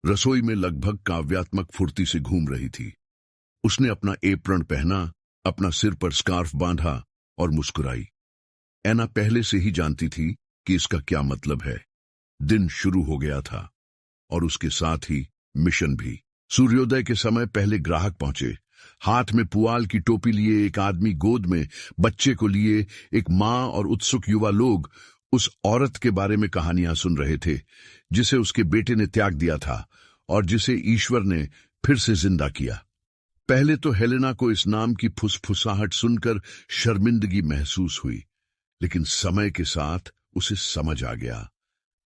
रसोई में लगभग काव्यात्मक फुर्ती से घूम रही थी। उसने अपना एप्रन पहना, अपना सिर पर स्कार्फ बांधा और मुस्कुराई। एना पहले से ही जानती थी कि इसका क्या मतलब है। दिन शुरू हो गया था और उसके साथ ही मिशन भी। सूर्योदय के समय पहले ग्राहक पहुंचे। हाथ में पुआल की टोपी लिए एक आदमी, गोद में बच्चे को लिए एक मां और उत्सुक युवा लोग उस औरत के बारे में कहानियां सुन रहे थे जिसे उसके बेटे ने त्याग दिया था और जिसे ईश्वर ने फिर से जिंदा किया। पहले तो हेलेना को इस नाम की फुसफुसाहट सुनकर शर्मिंदगी महसूस हुई, लेकिन समय के साथ उसे समझ आ गया।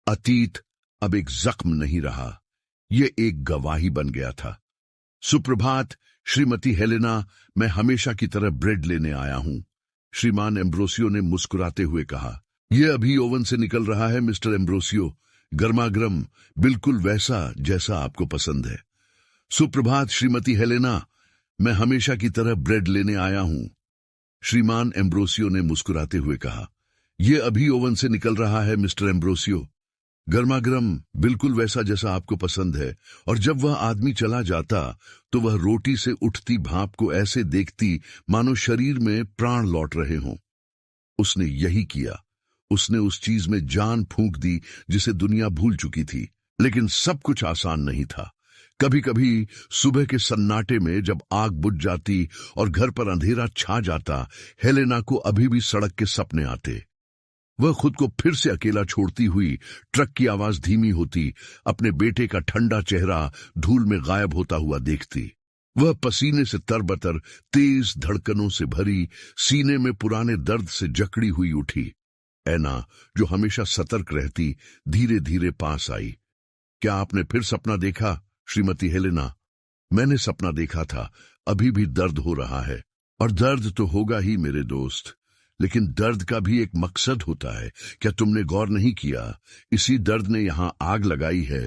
अतीत अब एक जख्म नहीं रहा, यह एक गवाही बन गया था। सुप्रभात श्रीमती हेलेना, मैं हमेशा की तरह ब्रेड लेने आया हूं, श्रीमान एम्ब्रोसियो ने मुस्कुराते हुए कहा। यह अभी ओवन से निकल रहा है मिस्टर एम्ब्रोसियो, गर्मागर्म, बिल्कुल वैसा जैसा आपको पसंद है। सुप्रभात श्रीमती हेलेना, मैं हमेशा की तरह ब्रेड लेने आया हूं, श्रीमान एम्ब्रोसियो ने मुस्कुराते हुए कहा। यह अभी ओवन से निकल रहा है मिस्टर एम्ब्रोसियो, गर्मागर्म, बिल्कुल वैसा जैसा आपको पसंद है। और जब वह आदमी चला जाता तो वह रोटी से उठती भाप को ऐसे देखती मानो शरीर में प्राण लौट रहे हों। उसने यही किया। उसने उस चीज में जान फूंक दी जिसे दुनिया भूल चुकी थी। लेकिन सब कुछ आसान नहीं था। कभी कभी सुबह के सन्नाटे में जब आग बुझ जाती और घर पर अंधेरा छा जाता, हेलेना को अभी भी सड़क के सपने आते। वह खुद को फिर से अकेला छोड़ती हुई, ट्रक की आवाज धीमी होती, अपने बेटे का ठंडा चेहरा धूल में गायब होता हुआ देखती। वह पसीने से तरबतर, तेज धड़कनों से भरी, सीने में पुराने दर्द से जकड़ी हुई उठी। एना, जो हमेशा सतर्क रहती, धीरे धीरे पास आई। क्या आपने फिर सपना देखा श्रीमती हेलेना? मैंने सपना देखा था, अभी भी दर्द हो रहा है। और दर्द तो होगा ही मेरे दोस्त, लेकिन दर्द का भी एक मकसद होता है। क्या तुमने गौर नहीं किया? इसी दर्द ने यहां आग लगाई है।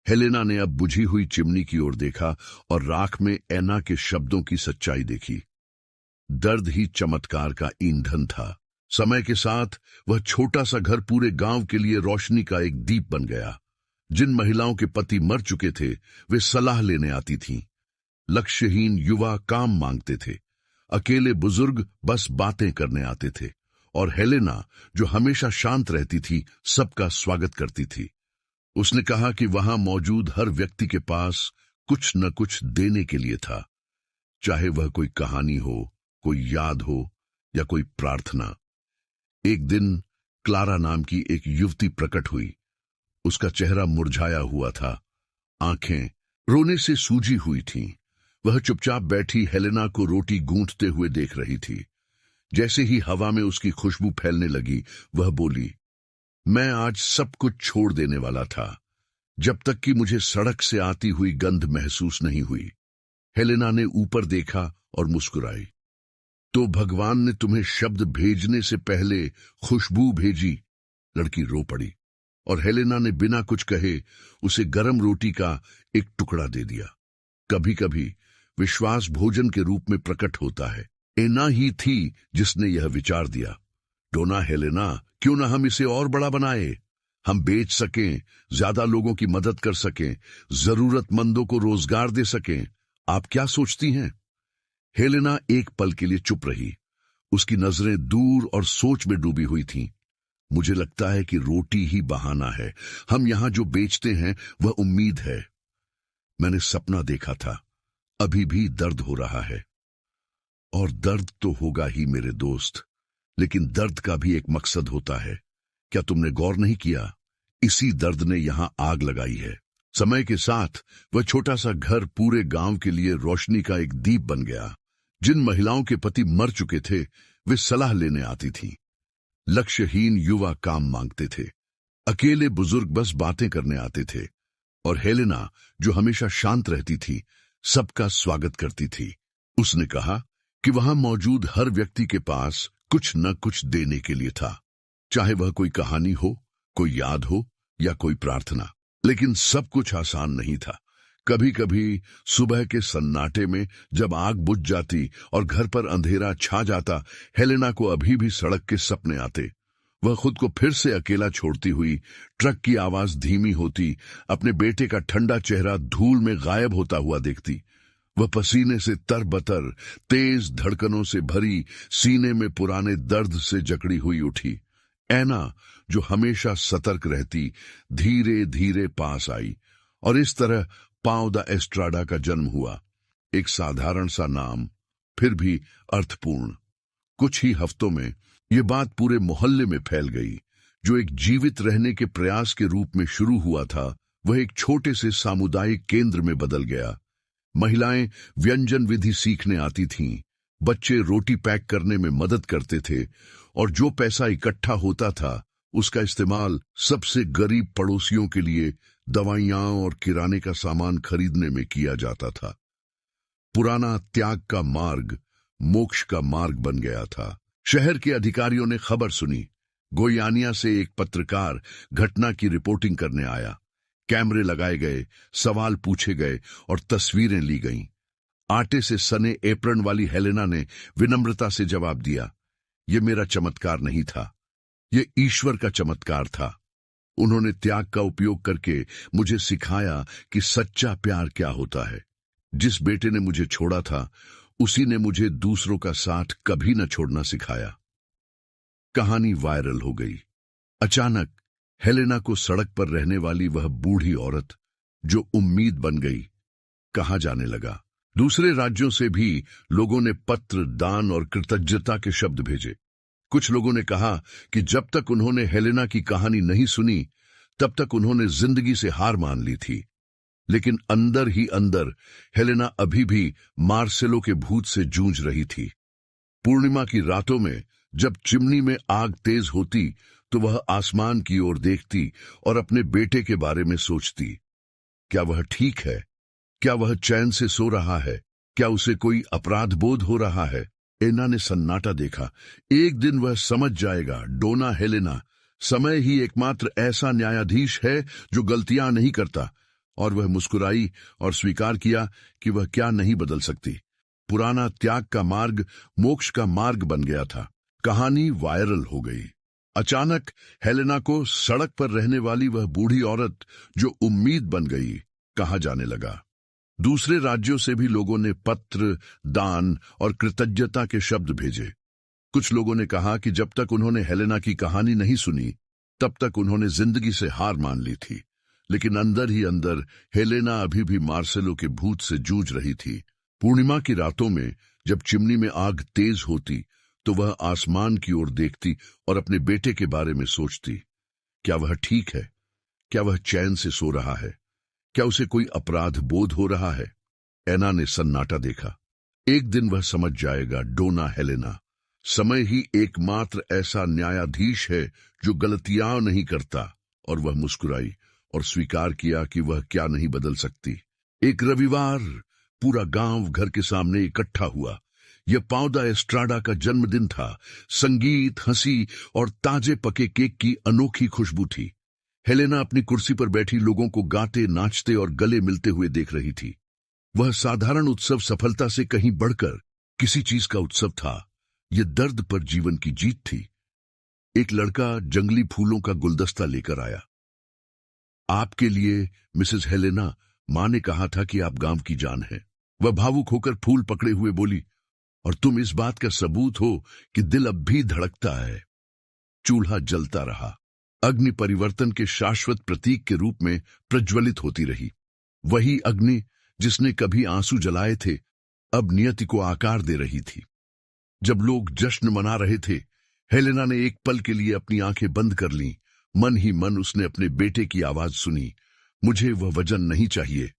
हेलेना ने अब बुझी हुई चिमनी की ओर देखा और राख में एना के शब्दों की सच्चाई देखी। दर्द ही चमत्कार का ईंधन था। समय के साथ वह छोटा सा घर पूरे गांव के लिए रोशनी का एक दीप बन गया। जिन महिलाओं के पति मर चुके थे, वे सलाह लेने आती थीं। लक्ष्यहीन युवा काम मांगते थे। अकेले बुजुर्ग बस बातें करने आते थे। और हेलेना, जो हमेशा शांत रहती थी, सबका स्वागत करती थी। उसने कहा कि वहां मौजूद हर व्यक्ति के पास कुछ न कुछ देने के लिए था, चाहे वह कोई कहानी हो, कोई याद हो या कोई प्रार्थना। एक दिन क्लारा नाम की एक युवती प्रकट हुई। उसका चेहरा मुरझाया हुआ था, आंखें रोने से सूजी हुई थीं। वह चुपचाप बैठी हेलेना को रोटी गूंथते हुए देख रही थी। जैसे ही हवा में उसकी खुशबू फैलने लगी, वह बोली, मैं आज सब कुछ छोड़ देने वाला था, जब तक कि मुझे सड़क से आती हुई गंध महसूस नहीं हुई। हेलेना ने ऊपर देखा और मुस्कुराई। तो भगवान ने तुम्हें शब्द भेजने से पहले खुशबू भेजी। लड़की रो पड़ी और हेलेना ने बिना कुछ कहे उसे गरम रोटी का एक टुकड़ा दे दिया। कभी कभी विश्वास भोजन के रूप में प्रकट होता है। एना ही थी जिसने यह विचार दिया, डोना हेलेना, क्यों ना हम इसे और बड़ा बनाए? हम बेच सकें, ज्यादा लोगों की मदद कर सकें, जरूरतमंदों को रोजगार दे सकें। आप क्या सोचती हैं? हेलेना एक पल के लिए चुप रही। उसकी नजरें दूर और सोच में डूबी हुई थीं। मुझे लगता है कि रोटी ही बहाना है। हम यहाँ जो बेचते हैं वह उम्मीद है। मैंने सपना देखा था, अभी भी दर्द हो रहा है। और दर्द तो होगा ही मेरे दोस्त, लेकिन दर्द का भी एक मकसद होता है। क्या तुमने गौर नहीं किया? इसी दर्द ने यहां आग लगाई है। समय के साथ वह छोटा सा घर पूरे गांव के लिए रोशनी का एक दीप बन गया। जिन महिलाओं के पति मर चुके थे वे सलाह लेने आती थीं। लक्ष्यहीन युवा काम मांगते थे। अकेले बुजुर्ग बस बातें करने आते थे। और हेलेना, जो हमेशा शांत रहती थी, सबका स्वागत करती थी। उसने कहा कि वहां मौजूद हर व्यक्ति के पास कुछ न कुछ देने के लिए था, चाहे वह कोई कहानी हो, कोई याद हो या कोई प्रार्थना। लेकिन सब कुछ आसान नहीं था। कभी कभी सुबह के सन्नाटे में जब आग बुझ जाती और घर पर अंधेरा छा जाता, हेलेना को अभी भी सड़क के सपने आते। वह खुद को फिर से अकेला छोड़ती हुई, ट्रक की आवाज धीमी होती, अपने बेटे का ठंडा चेहरा धूल में गायब होता हुआ देखती। वह पसीने से तरबतर, तेज धड़कनों से भरी, सीने में पुराने दर्द से जकड़ी हुई उठी। ऐना, जो हमेशा सतर्क रहती, धीरे धीरे पास आई। और इस तरह पाउ द एस्ट्राडा का जन्म हुआ। एक साधारण सा नाम, फिर भी अर्थपूर्ण। कुछ ही हफ्तों में ये बात पूरे मोहल्ले में फैल गई। जो एक जीवित रहने के प्रयास के रूप में शुरू हुआ था, वह एक छोटे से सामुदायिक केंद्र में बदल गया। महिलाएं व्यंजन विधि सीखने आती थीं, बच्चे रोटी पैक करने में मदद करते थे, और जो पैसा इकट्ठा होता था उसका इस्तेमाल सबसे गरीब पड़ोसियों के लिए दवाइयां और किराने का सामान खरीदने में किया जाता था। पुराना त्याग का मार्ग मोक्ष का मार्ग बन गया था। शहर के अधिकारियों ने खबर सुनी। गोयानिया से एक पत्रकार घटना की रिपोर्टिंग करने आया। कैमरे लगाए गए, सवाल पूछे गए और तस्वीरें ली गईं। आटे से सने एप्रन वाली हेलेना ने विनम्रता से जवाब दिया, यह मेरा चमत्कार नहीं था, यह ईश्वर का चमत्कार था। उन्होंने त्याग का उपयोग करके मुझे सिखाया कि सच्चा प्यार क्या होता है। जिस बेटे ने मुझे छोड़ा था, उसी ने मुझे दूसरों का साथ कभी न छोड़ना सिखाया। कहानी वायरल हो गई। अचानक हेलेना को सड़क पर रहने वाली वह बूढ़ी औरत, जो उम्मीद बन गई, कहा जाने लगा। दूसरे राज्यों से भी लोगों ने पत्र, दान और कृतज्ञता के शब्द भेजे। कुछ लोगों ने कहा कि जब तक उन्होंने हेलेना की कहानी नहीं सुनी, तब तक उन्होंने जिंदगी से हार मान ली थी। लेकिन अंदर ही अंदर हेलेना अभी भी मार्सेलो के भूत से जूझ रही थी। पूर्णिमा की रातों में जब चिमनी में आग तेज होती, तो वह आसमान की ओर देखती और अपने बेटे के बारे में सोचती। क्या वह ठीक है? क्या वह चैन से सो रहा है? क्या उसे कोई अपराध बोध हो रहा है? एना ने सन्नाटा देखा। एक दिन वह समझ जाएगा, डोना हेलेना, समय ही एकमात्र ऐसा न्यायाधीश है जो गलतियां नहीं करता। और वह मुस्कुराई और स्वीकार किया कि वह क्या नहीं बदल सकती। पुराना त्याग का मार्ग मोक्ष का मार्ग बन गया था। कहानी वायरल हो गई। अचानक हेलेना को सड़क पर रहने वाली वह बूढ़ी औरत, जो उम्मीद बन गई, कहा जाने लगा। दूसरे राज्यों से भी लोगों ने पत्र, दान और कृतज्ञता के शब्द भेजे। कुछ लोगों ने कहा कि जब तक उन्होंने हेलेना की कहानी नहीं सुनी, तब तक उन्होंने जिंदगी से हार मान ली थी। लेकिन अंदर ही अंदर हेलेना अभी भी मार्सेलो के भूत से जूझ रही थी। पूर्णिमा की रातों में जब चिमनी में आग तेज होती, तो वह आसमान की ओर देखती और अपने बेटे के बारे में सोचती। क्या वह ठीक है? क्या वह चैन से सो रहा है? क्या उसे कोई अपराध बोध हो रहा है? एना ने सन्नाटा देखा। एक दिन वह समझ जाएगा, डोना हेलेना, समय ही एकमात्र ऐसा न्यायाधीश है जो गलतियां नहीं करता। और वह मुस्कुराई और स्वीकार किया कि वह क्या नहीं बदल सकती। एक रविवार पूरा गांव घर के सामने इकट्ठा हुआ। यह पाउ द एस्ट्राडा का जन्मदिन था। संगीत, हंसी और ताजे पके केक की अनोखी खुशबू थी। हेलेना अपनी कुर्सी पर बैठी लोगों को गाते, नाचते और गले मिलते हुए देख रही थी। वह साधारण उत्सव सफलता से कहीं बढ़कर किसी चीज का उत्सव था। यह दर्द पर जीवन की जीत थी। एक लड़का जंगली फूलों का गुलदस्ता लेकर आया। आपके लिए मिसेस हेलेना, मां ने कहा था कि आप गांव की जान हैं। वह भावुक होकर फूल पकड़े हुए बोली, और तुम इस बात का सबूत हो कि दिल अब भी धड़कता है। चूल्हा जलता रहा, अग्नि परिवर्तन के शाश्वत प्रतीक के रूप में प्रज्वलित होती रही। वही अग्नि जिसने कभी आंसू जलाए थे, अब नियति को आकार दे रही थी। जब लोग जश्न मना रहे थे, हेलेना ने एक पल के लिए अपनी आंखें बंद कर लीं। मन ही मन उसने अपने बेटे की आवाज सुनी, मुझे वह वजन नहीं चाहिए।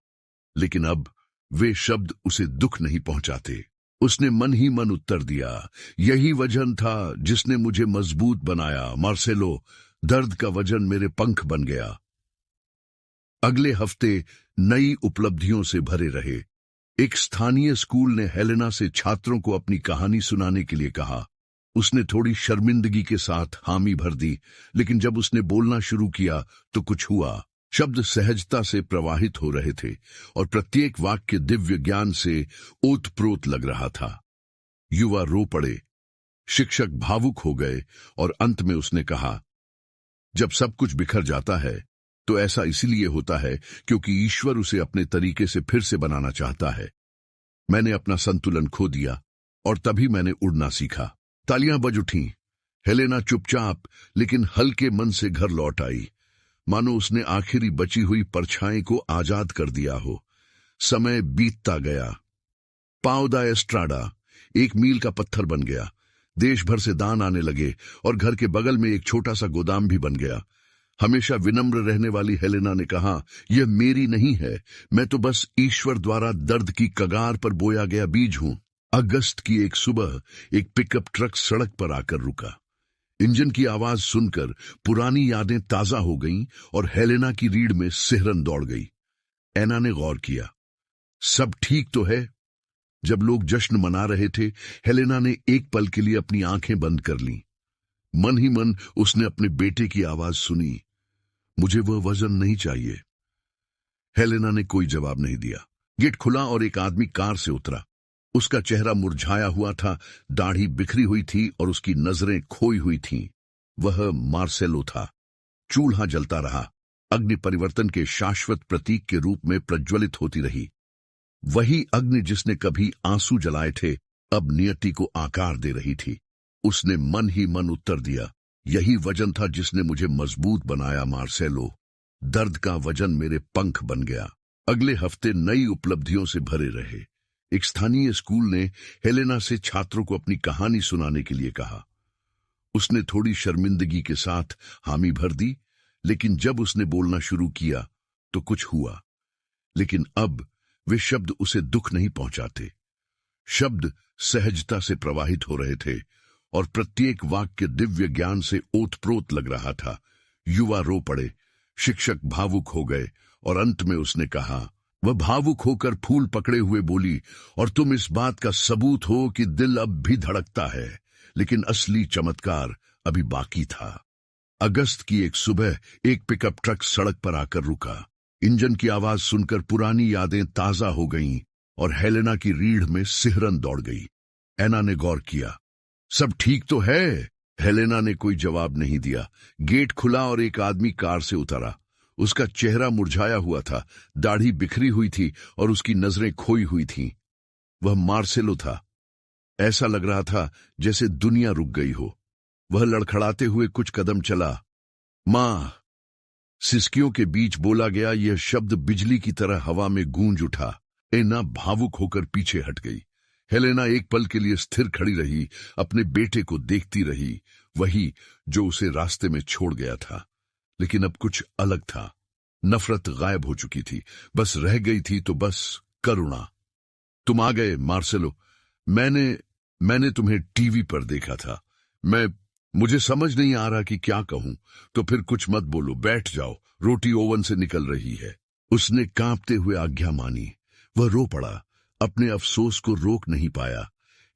लेकिन अब वे शब्द उसे दुख नहीं पहुंचाते। उसने मन ही मन उत्तर दिया, यही वजन था जिसने मुझे मजबूत बनाया मार्सेलो। दर्द का वजन मेरे पंख बन गया। अगले हफ्ते नई उपलब्धियों से भरे रहे। एक स्थानीय स्कूल ने हेलेना से छात्रों को अपनी कहानी सुनाने के लिए कहा। उसने थोड़ी शर्मिंदगी के साथ हामी भर दी, लेकिन जब उसने बोलना शुरू किया तो कुछ हुआ। शब्द सहजता से प्रवाहित हो रहे थे और प्रत्येक वाक्य दिव्य ज्ञान से ओतप्रोत लग रहा था। युवा रो पड़े, शिक्षक भावुक हो गए और अंत में उसने कहा, जब सब कुछ बिखर जाता है तो ऐसा इसीलिए होता है क्योंकि ईश्वर उसे अपने तरीके से फिर से बनाना चाहता है। मैंने अपना संतुलन खो दिया और तभी मैंने उड़ना सीखा। तालियां बज उठीं। हेलेना चुपचाप लेकिन हल्के मन से घर लौट आई, मानो उसने आखिरी बची हुई परछाई को आजाद कर दिया हो। समय बीतता गया। पाव दा एस्ट्राडा एक मील का पत्थर बन गया। देश भर से दान आने लगे और घर के बगल में एक छोटा सा गोदाम भी बन गया। हमेशा विनम्र रहने वाली हेलेना ने कहा, यह मेरी नहीं है, मैं तो बस ईश्वर द्वारा दर्द की कगार पर बोया गया बीज हूं। अगस्त की एक सुबह एक पिकअप ट्रक सड़क पर आकर रुका। इंजन की आवाज सुनकर पुरानी यादें ताजा हो गईं और हेलेना की रीढ़ में सिहरन दौड़ गई। एना ने गौर किया, सब ठीक तो है? जब लोग जश्न मना रहे थे, हेलेना ने एक पल के लिए अपनी आंखें बंद कर लीं। मन ही मन उसने अपने बेटे की आवाज सुनी, मुझे वह वजन नहीं चाहिए। हेलेना ने कोई जवाब नहीं दिया। गेट खुला और एक आदमी कार से उतरा। उसका चेहरा मुरझाया हुआ था, दाढ़ी बिखरी हुई थी और उसकी नजरें खोई हुई थीं। वह मार्सेलो था। चूल्हा जलता रहा, अग्नि परिवर्तन के शाश्वत प्रतीक के रूप में प्रज्वलित होती रही। वही अग्नि जिसने कभी आंसू जलाए थे, अब नियति को आकार दे रही थी। उसने मन ही मन उत्तर दिया, यही वजन था जिसने मुझे मजबूत बनाया मार्सेलो। दर्द का वजन मेरे पंख बन गया। अगले हफ्ते नई उपलब्धियों से भरे रहे। एक स्थानीय स्कूल ने हेलेना से छात्रों को अपनी कहानी सुनाने के लिए कहा। उसने थोड़ी शर्मिंदगी के साथ हामी भर दी, लेकिन जब उसने बोलना शुरू किया तो कुछ हुआ। लेकिन अब वे शब्द उसे दुख नहीं पहुंचाते। शब्द सहजता से प्रवाहित हो रहे थे और प्रत्येक वाक्य दिव्य ज्ञान से ओतप्रोत लग रहा था। युवा रो पड़े, शिक्षक भावुक हो गए और अंत में उसने कहा, वह भावुक होकर फूल पकड़े हुए बोली, और तुम इस बात का सबूत हो कि दिल अब भी धड़कता है। लेकिन असली चमत्कार अभी बाकी था। अगस्त की एक सुबह एक पिकअप ट्रक सड़क पर आकर रुका। इंजन की आवाज सुनकर पुरानी यादें ताजा हो गईं और हेलेना की रीढ़ में सिहरन दौड़ गई। एना ने गौर किया, सब ठीक तो है? हेलेना ने कोई जवाब नहीं दिया। गेट खुला और एक आदमी कार से उतरा। उसका चेहरा मुरझाया हुआ था, दाढ़ी बिखरी हुई थी और उसकी नजरें खोई हुई थीं। वह मार्सेलो था। ऐसा लग रहा था जैसे दुनिया रुक गई हो। वह लड़खड़ाते हुए कुछ कदम चला। मां, सिसकियों के बीच बोला गया यह शब्द बिजली की तरह हवा में गूंज उठा। एना भावुक होकर पीछे हट गई। हेलेना एक पल के लिए स्थिर खड़ी रही, अपने बेटे को देखती रही, वही जो उसे रास्ते में छोड़ गया था। लेकिन अब कुछ अलग था। नफरत गायब हो चुकी थी, बस रह गई थी तो बस करुणा। तुम आ गए मार्सेलो। मैंने तुम्हें टीवी पर देखा था। मुझे समझ नहीं आ रहा कि क्या कहूं। तो फिर कुछ मत बोलो, बैठ जाओ, रोटी ओवन से निकल रही है। उसने कांपते हुए आज्ञा मानी। वह रो पड़ा, अपने अफसोस को रोक नहीं पाया।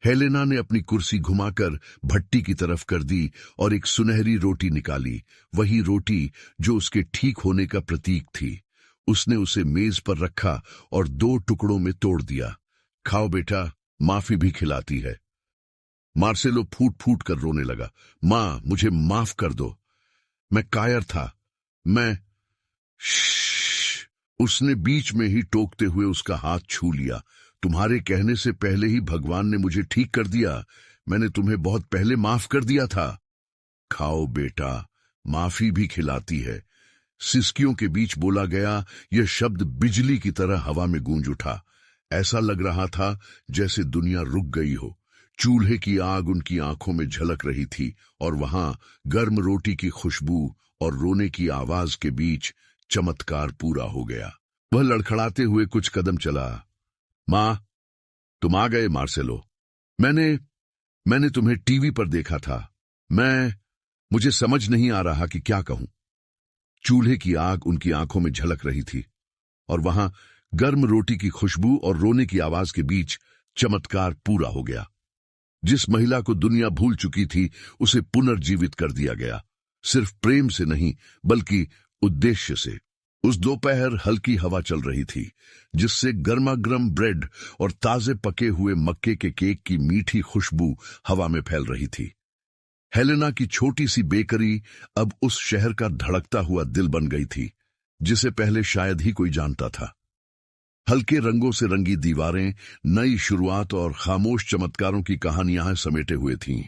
हेलेना ने अपनी कुर्सी घुमाकर भट्टी की तरफ कर दी और एक सुनहरी रोटी निकाली, वही रोटी जो उसके ठीक होने का प्रतीक थी। उसने उसे मेज पर रखा और 2 टुकड़ों में तोड़ दिया। खाओ बेटा, माफी भी खिलाती है। मार्सेलो फूट फूट कर रोने लगा। मां, मुझे माफ कर दो, मैं कायर था। मैं उसने बीच में ही टोकते हुए उसका हाथ छू लिया। तुम्हारे कहने से पहले ही भगवान ने मुझे ठीक कर दिया। मैंने तुम्हें बहुत पहले माफ कर दिया था। खाओ बेटा, माफी भी खिलाती है। सिसकियों के बीच बोला गया यह शब्द बिजली की तरह हवा में गूंज उठा। ऐसा लग रहा था जैसे दुनिया रुक गई हो। चूल्हे की आग उनकी आंखों में झलक रही थी और वहां गर्म रोटी की खुशबू और रोने की आवाज के बीच चमत्कार पूरा हो गया। वह लड़खड़ाते हुए कुछ कदम चला। मां, तुम आ गए मार्सेलो। मैंने तुम्हें टीवी पर देखा था। मुझे समझ नहीं आ रहा कि क्या कहूं। चूल्हे की आग उनकी आंखों में झलक रही थी और वहां गर्म रोटी की खुशबू और रोने की आवाज के बीच चमत्कार पूरा हो गया। जिस महिला को दुनिया भूल चुकी थी उसे पुनर्जीवित कर दिया गया, सिर्फ प्रेम से नहीं बल्कि उद्देश्य से। उस दोपहर हल्की हवा चल रही थी जिससे गर्मागर्म ब्रेड और ताजे पके हुए मक्के के केक की मीठी खुशबू हवा में फैल रही थी। हेलेना की छोटी सी बेकरी अब उस शहर का धड़कता हुआ दिल बन गई थी जिसे पहले शायद ही कोई जानता था। हल्के रंगों से रंगी दीवारें नई शुरुआत और खामोश चमत्कारों की कहानियां समेटे हुए थीं।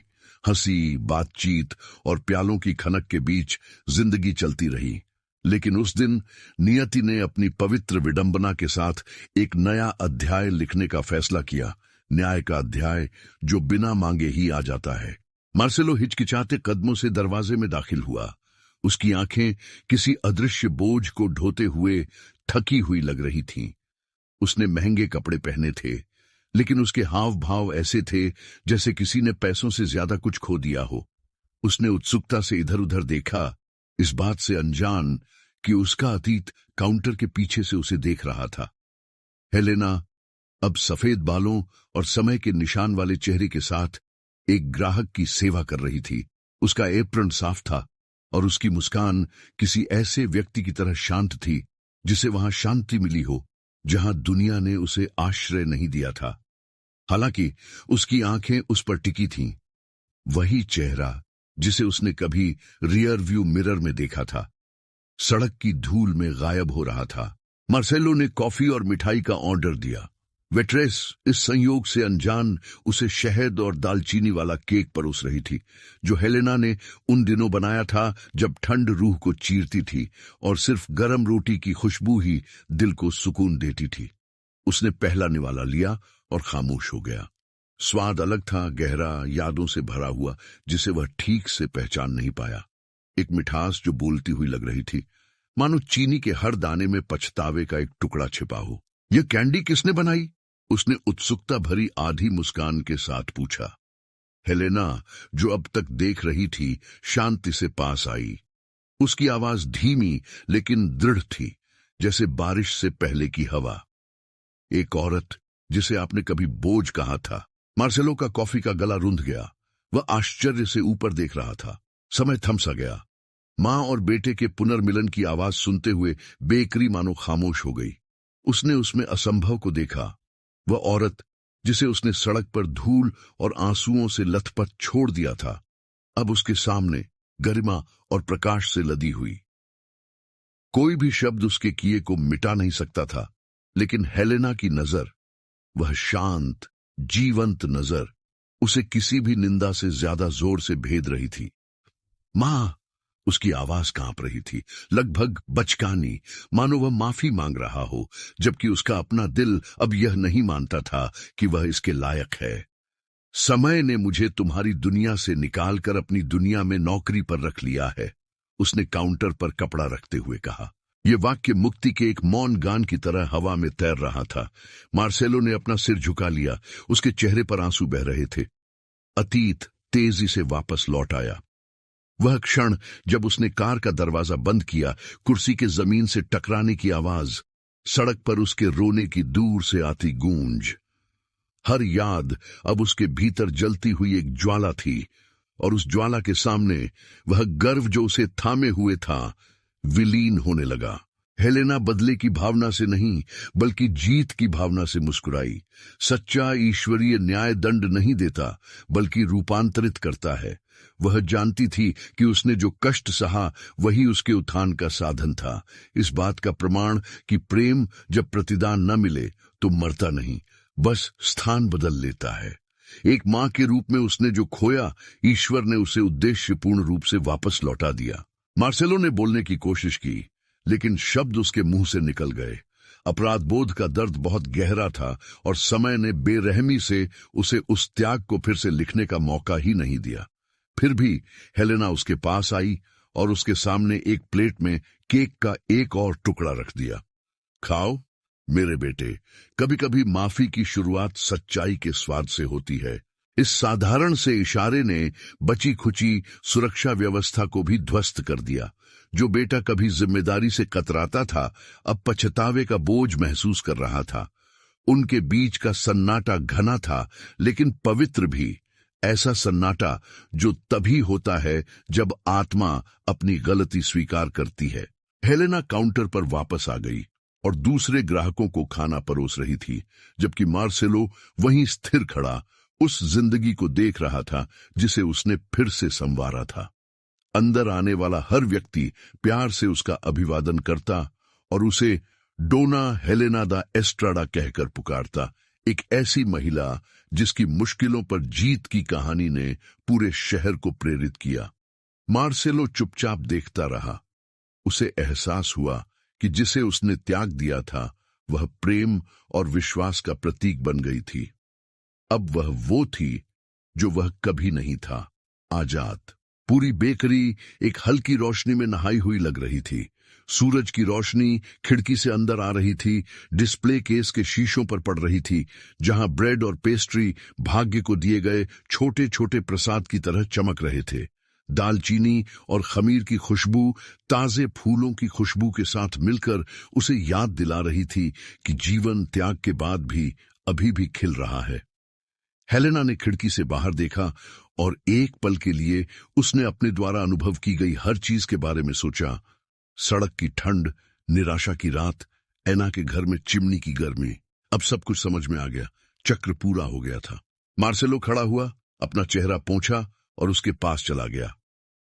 हंसी, बातचीत और प्यालों की खनक के बीच जिंदगी चलती रही। लेकिन उस दिन नियति ने अपनी पवित्र विडंबना के साथ एक नया अध्याय लिखने का फैसला किया, न्याय का अध्याय जो बिना मांगे ही आ जाता है। मार्सेलो हिचकिचाते कदमों से दरवाजे में दाखिल हुआ। उसकी आंखें किसी अदृश्य बोझ को ढोते हुए थकी हुई लग रही थीं। उसने महंगे कपड़े पहने थे, लेकिन उसके हाव भाव ऐसे थे जैसे किसी ने पैसों से ज्यादा कुछ खो दिया हो। उसने उत्सुकता से इधर उधर देखा, इस बात से अनजान कि उसका अतीत काउंटर के पीछे से उसे देख रहा था। हेलेना अब सफेद बालों और समय के निशान वाले चेहरे के साथ एक ग्राहक की सेवा कर रही थी। उसका एप्रन साफ था और उसकी मुस्कान किसी ऐसे व्यक्ति की तरह शांत थी जिसे वहां शांति मिली हो जहां दुनिया ने उसे आश्रय नहीं दिया था। हालांकि उसकी आंखें उस पर टिकी थीं, वही चेहरा जिसे उसने कभी रियर व्यू मिरर में देखा था, सड़क की धूल में गायब हो रहा था। मार्सेलो ने कॉफी और मिठाई का ऑर्डर दिया। वेट्रेस इस संयोग से अनजान उसे शहद और दालचीनी वाला केक परोस रही थी जो हेलेना ने उन दिनों बनाया था जब ठंड रूह को चीरती थी और सिर्फ गर्म रोटी की खुशबू ही दिल को सुकून देती थी। उसने पहला निवाला लिया और खामोश हो गया। स्वाद अलग था, गहरा, यादों से भरा हुआ, जिसे वह ठीक से पहचान नहीं पाया। एक मिठास जो बोलती हुई लग रही थी, मानो चीनी के हर दाने में पछतावे का एक टुकड़ा छिपा हो। यह कैंडी किसने बनाई? उसने उत्सुकता भरी आधी मुस्कान के साथ पूछा। हेलेना, जो अब तक देख रही थी, शांति से पास आई। उसकी आवाज धीमी लेकिन दृढ़ थी, जैसे बारिश से पहले की हवा। एक औरत जिसे आपने कभी बोझ कहा था। मार्सेलो का कॉफी का गला रुंध गया। वह आश्चर्य से ऊपर देख रहा था। समय थम सा गया। मां और बेटे के पुनर्मिलन की आवाज सुनते हुए बेकरी मानो खामोश हो गई। उसने उसमें असंभव को देखा। वह औरत जिसे उसने सड़क पर धूल और आंसुओं से लथपथ छोड़ दिया था, अब उसके सामने गरिमा और प्रकाश से लदी हुई। कोई भी शब्द उसके किए को मिटा नहीं सकता था, लेकिन हेलेना की नजर, वह शांत, जीवंत नजर, उसे किसी भी निंदा से ज्यादा जोर से भेद रही थी। मां! उसकी आवाज कांप रही थी, लगभग बचकानी, मानो वह माफी मांग रहा हो, जबकि उसका अपना दिल अब यह नहीं मानता था कि वह इसके लायक है। समय ने मुझे तुम्हारी दुनिया से निकालकर अपनी दुनिया में नौकरी पर रख लिया है, उसने काउंटर पर कपड़ा रखते हुए कहा। यह वाक्य मुक्ति के एक मौन गान की तरह हवा में तैर रहा था। मार्सेलो ने अपना सिर झुका लिया। उसके चेहरे पर आंसू बह रहे थे। अतीत तेजी से वापस लौट आया। वह क्षण जब उसने कार का दरवाजा बंद किया, कुर्सी के जमीन से टकराने की आवाज, सड़क पर उसके रोने की दूर से आती गूंज। हर याद अब उसके भीतर जलती हुई एक ज्वाला थी, और उस ज्वाला के सामने वह गर्व जो उसे थामे हुए था, विलीन होने लगा। हेलेना बदले की भावना से नहीं, बल्कि जीत की भावना से मुस्कुराई। सच्चा ईश्वरीय न्याय दंड नहीं देता, बल्कि रूपांतरित करता है। वह जानती थी कि उसने जो कष्ट सहा वही उसके उत्थान का साधन था। इस बात का प्रमाण कि प्रेम जब प्रतिदान न मिले तो मरता नहीं, बस स्थान बदल लेता है। एक मां के रूप में उसने जो खोया, ईश्वर ने उसे उद्देश्यपूर्ण रूप से वापस लौटा दिया। मार्सेलो ने बोलने की कोशिश की, लेकिन शब्द उसके मुंह से निकल गए। अपराध बोध का दर्द बहुत गहरा था और समय ने बेरहमी से उसे उस त्याग को फिर से लिखने का मौका ही नहीं दिया। फिर भी हेलेना उसके पास आई और उसके सामने एक प्लेट में केक का एक और टुकड़ा रख दिया। खाओ मेरे बेटे, कभी कभी माफी की शुरुआत सच्चाई के स्वाद से होती है। इस साधारण से इशारे ने बची खुची सुरक्षा व्यवस्था को भी ध्वस्त कर दिया। जो बेटा कभी जिम्मेदारी से कतराता था, अब पछतावे का बोझ महसूस कर रहा था। उनके बीच का सन्नाटा घना था, लेकिन पवित्र भी। ऐसा सन्नाटा जो तभी होता है जब आत्मा अपनी गलती स्वीकार करती है। हेलेना काउंटर पर वापस आ गई और दूसरे ग्राहकों को खाना परोस रही थी, जबकि मार्सेलो वहीं स्थिर खड़ा उस जिंदगी को देख रहा था जिसे उसने फिर से संवारा था। अंदर आने वाला हर व्यक्ति प्यार से उसका अभिवादन करता और उसे डोना हेलेना दा एस्ट्राडा कहकर पुकारता, एक ऐसी महिला जिसकी मुश्किलों पर जीत की कहानी ने पूरे शहर को प्रेरित किया। मार्सेलो चुपचाप देखता रहा। उसे एहसास हुआ कि जिसे उसने त्याग दिया था, वह प्रेम और विश्वास का प्रतीक बन गई थी। अब वह वो थी जो वह कभी नहीं था, आजाद। पूरी बेकरी एक हल्की रोशनी में नहाई हुई लग रही थी। सूरज की रोशनी खिड़की से अंदर आ रही थी, डिस्प्ले केस के शीशों पर पड़ रही थी, जहां ब्रेड और पेस्ट्री भाग्य को दिए गए छोटे छोटे प्रसाद की तरह चमक रहे थे। दालचीनी और खमीर की खुशबू ताजे फूलों की खुशबू के साथ मिलकर उसे याद दिला रही थी कि जीवन त्याग के बाद भी अभी भी खिल रहा है। हेलेना ने खिड़की से बाहर देखा और एक पल के लिए उसने अपने द्वारा अनुभव की गई हर चीज के बारे में सोचा। सड़क की ठंड, निराशा की रात, ऐना के घर में चिमनी की गर्मी। अब सब कुछ समझ में आ गया। चक्र पूरा हो गया था। मार्सेलो खड़ा हुआ, अपना चेहरा पोंछा और उसके पास चला गया।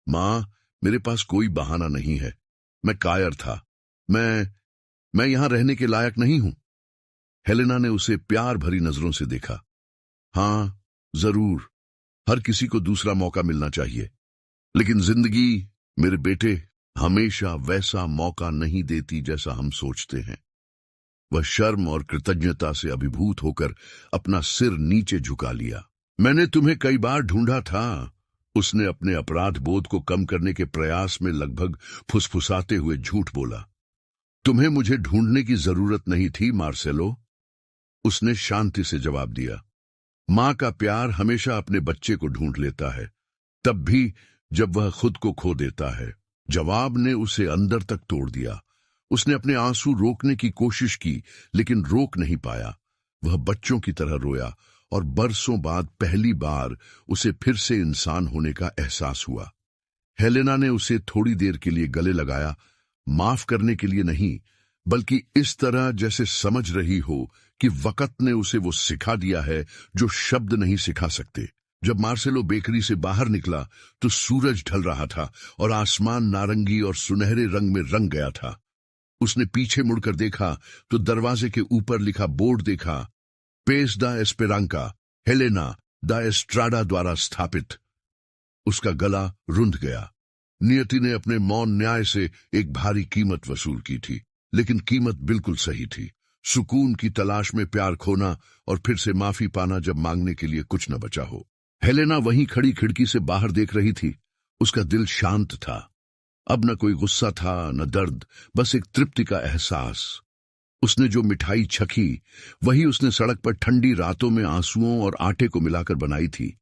मां, मेरे पास कोई बहाना नहीं है। मैं कायर था। मैं यहां रहने के लायक नहीं हूं। हेलेना ने उसे प्यार भरी नजरों से देखा। हां, जरूर, हर किसी को दूसरा मौका मिलना चाहिए, लेकिन जिंदगी मेरे बेटे हमेशा वैसा मौका नहीं देती जैसा हम सोचते हैं। वह शर्म और कृतज्ञता से अभिभूत होकर अपना सिर नीचे झुका लिया। मैंने तुम्हें कई बार ढूंढा था, उसने अपने अपराध बोध को कम करने के प्रयास में लगभग फुसफुसाते हुए झूठ बोला। तुम्हें मुझे ढूंढने की जरूरत नहीं थी मार्सेलो, उसने शांति से जवाब दिया। मां का प्यार हमेशा अपने बच्चे को ढूंढ लेता है, तब भी जब वह खुद को खो देता है। जवाब ने उसे अंदर तक तोड़ दिया। उसने अपने आंसू रोकने की कोशिश की, लेकिन रोक नहीं पाया। वह बच्चों की तरह रोया और बरसों बाद पहली बार उसे फिर से इंसान होने का एहसास हुआ। हेलेना ने उसे थोड़ी देर के लिए गले लगाया, माफ करने के लिए नहीं, बल्कि इस तरह जैसे समझ रही हो कि वक्त ने उसे वो सिखा दिया है जो शब्द नहीं सिखा सकते। जब मार्सेलो बेकरी से बाहर निकला तो सूरज ढल रहा था और आसमान नारंगी और सुनहरे रंग में रंग गया था। उसने पीछे मुड़कर देखा तो दरवाजे के ऊपर लिखा बोर्ड देखा, पेस दा एस्पेरांका, हेलेना दा एस्ट्राडा द्वारा स्थापित। उसका गला रुंध गया। नियति ने अपने मौन न्याय से एक भारी कीमत वसूल की थी, लेकिन कीमत बिल्कुल सही थी। सुकून की तलाश में प्यार खोना और फिर से माफी पाना जब मांगने के लिए कुछ न बचा हो। हेलेना वहीं खड़ी खिड़की से बाहर देख रही थी। उसका दिल शांत था। अब न कोई गुस्सा था, न दर्द, बस एक तृप्ति का एहसास। उसने जो मिठाई चखी, वही उसने सड़क पर ठंडी रातों में आंसुओं और आटे को मिलाकर बनाई थी,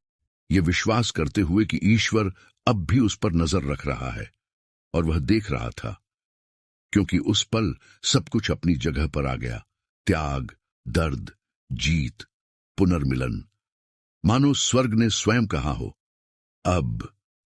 ये विश्वास करते हुए कि ईश्वर अब भी उस पर नजर रख रहा है। और वह देख रहा था, क्योंकि उस पल सब कुछ अपनी जगह पर आ गया। त्याग, दर्द, जीत, पुनर्मिलन, मानो स्वर्ग ने स्वयं कहा हो। अब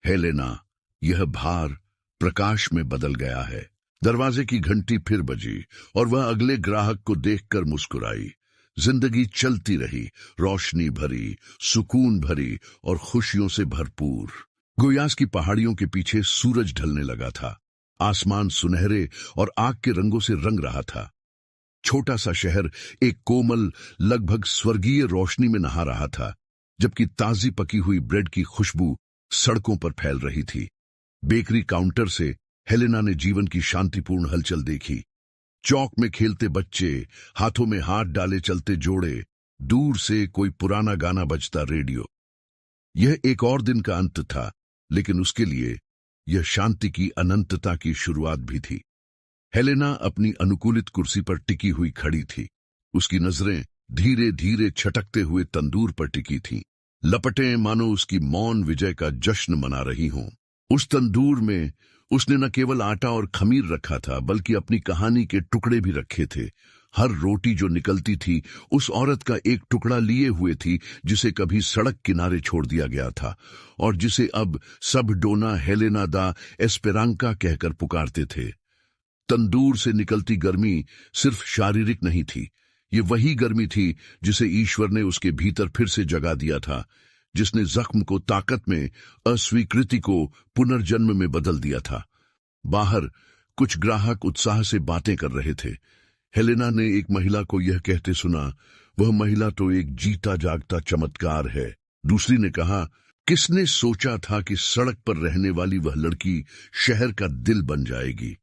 हेलेना, यह भार प्रकाश में बदल गया है। दरवाजे की घंटी फिर बजी और वह अगले ग्राहक को देखकर मुस्कुराई। जिंदगी चलती रही, रोशनी भरी, सुकून भरी और खुशियों से भरपूर। गोयास की पहाड़ियों के पीछे सूरज ढलने लगा था। आसमान सुनहरे और आग के रंगों से रंग रहा था। छोटा सा शहर एक कोमल, लगभग स्वर्गीय रोशनी में नहा रहा था, जबकि ताजी पकी हुई ब्रेड की खुशबू सड़कों पर फैल रही थी। बेकरी काउंटर से हेलेना ने जीवन की शांतिपूर्ण हलचल देखी। चौक में खेलते बच्चे, हाथों में हाथ डाले चलते जोड़े, दूर से कोई पुराना गाना बजता रेडियो। यह एक और दिन का अंत था, लेकिन उसके लिए यह शांति की अनंतता की शुरुआत भी थी। हेलेना अपनी अनुकूलित कुर्सी पर टिकी हुई खड़ी थी। उसकी नजरें धीरे धीरे छटकते हुए तंदूर पर टिकी थीं, लपटें मानो उसकी मौन विजय का जश्न मना रही हों। उस तंदूर में उसने न केवल आटा और खमीर रखा था, बल्कि अपनी कहानी के टुकड़े भी रखे थे। हर रोटी जो निकलती थी उस औरत का एक टुकड़ा लिए हुए थी, जिसे कभी सड़क किनारे छोड़ दिया गया था और जिसे अब सब डोना हेलेना दा एस्पेरांका कहकर पुकारते थे। तंदूर से निकलती गर्मी सिर्फ शारीरिक नहीं थी, ये वही गर्मी थी जिसे ईश्वर ने उसके भीतर फिर से जगा दिया था, जिसने जख्म को ताकत में, अस्वीकृति को पुनर्जन्म में बदल दिया था। बाहर कुछ ग्राहक उत्साह से बातें कर रहे थे। हेलेना ने एक महिला को यह कहते सुना, वह महिला तो एक जीता जागता चमत्कार है। दूसरी ने कहा, किसने सोचा था कि सड़क पर रहने वाली वह लड़की शहर का दिल बन जाएगी।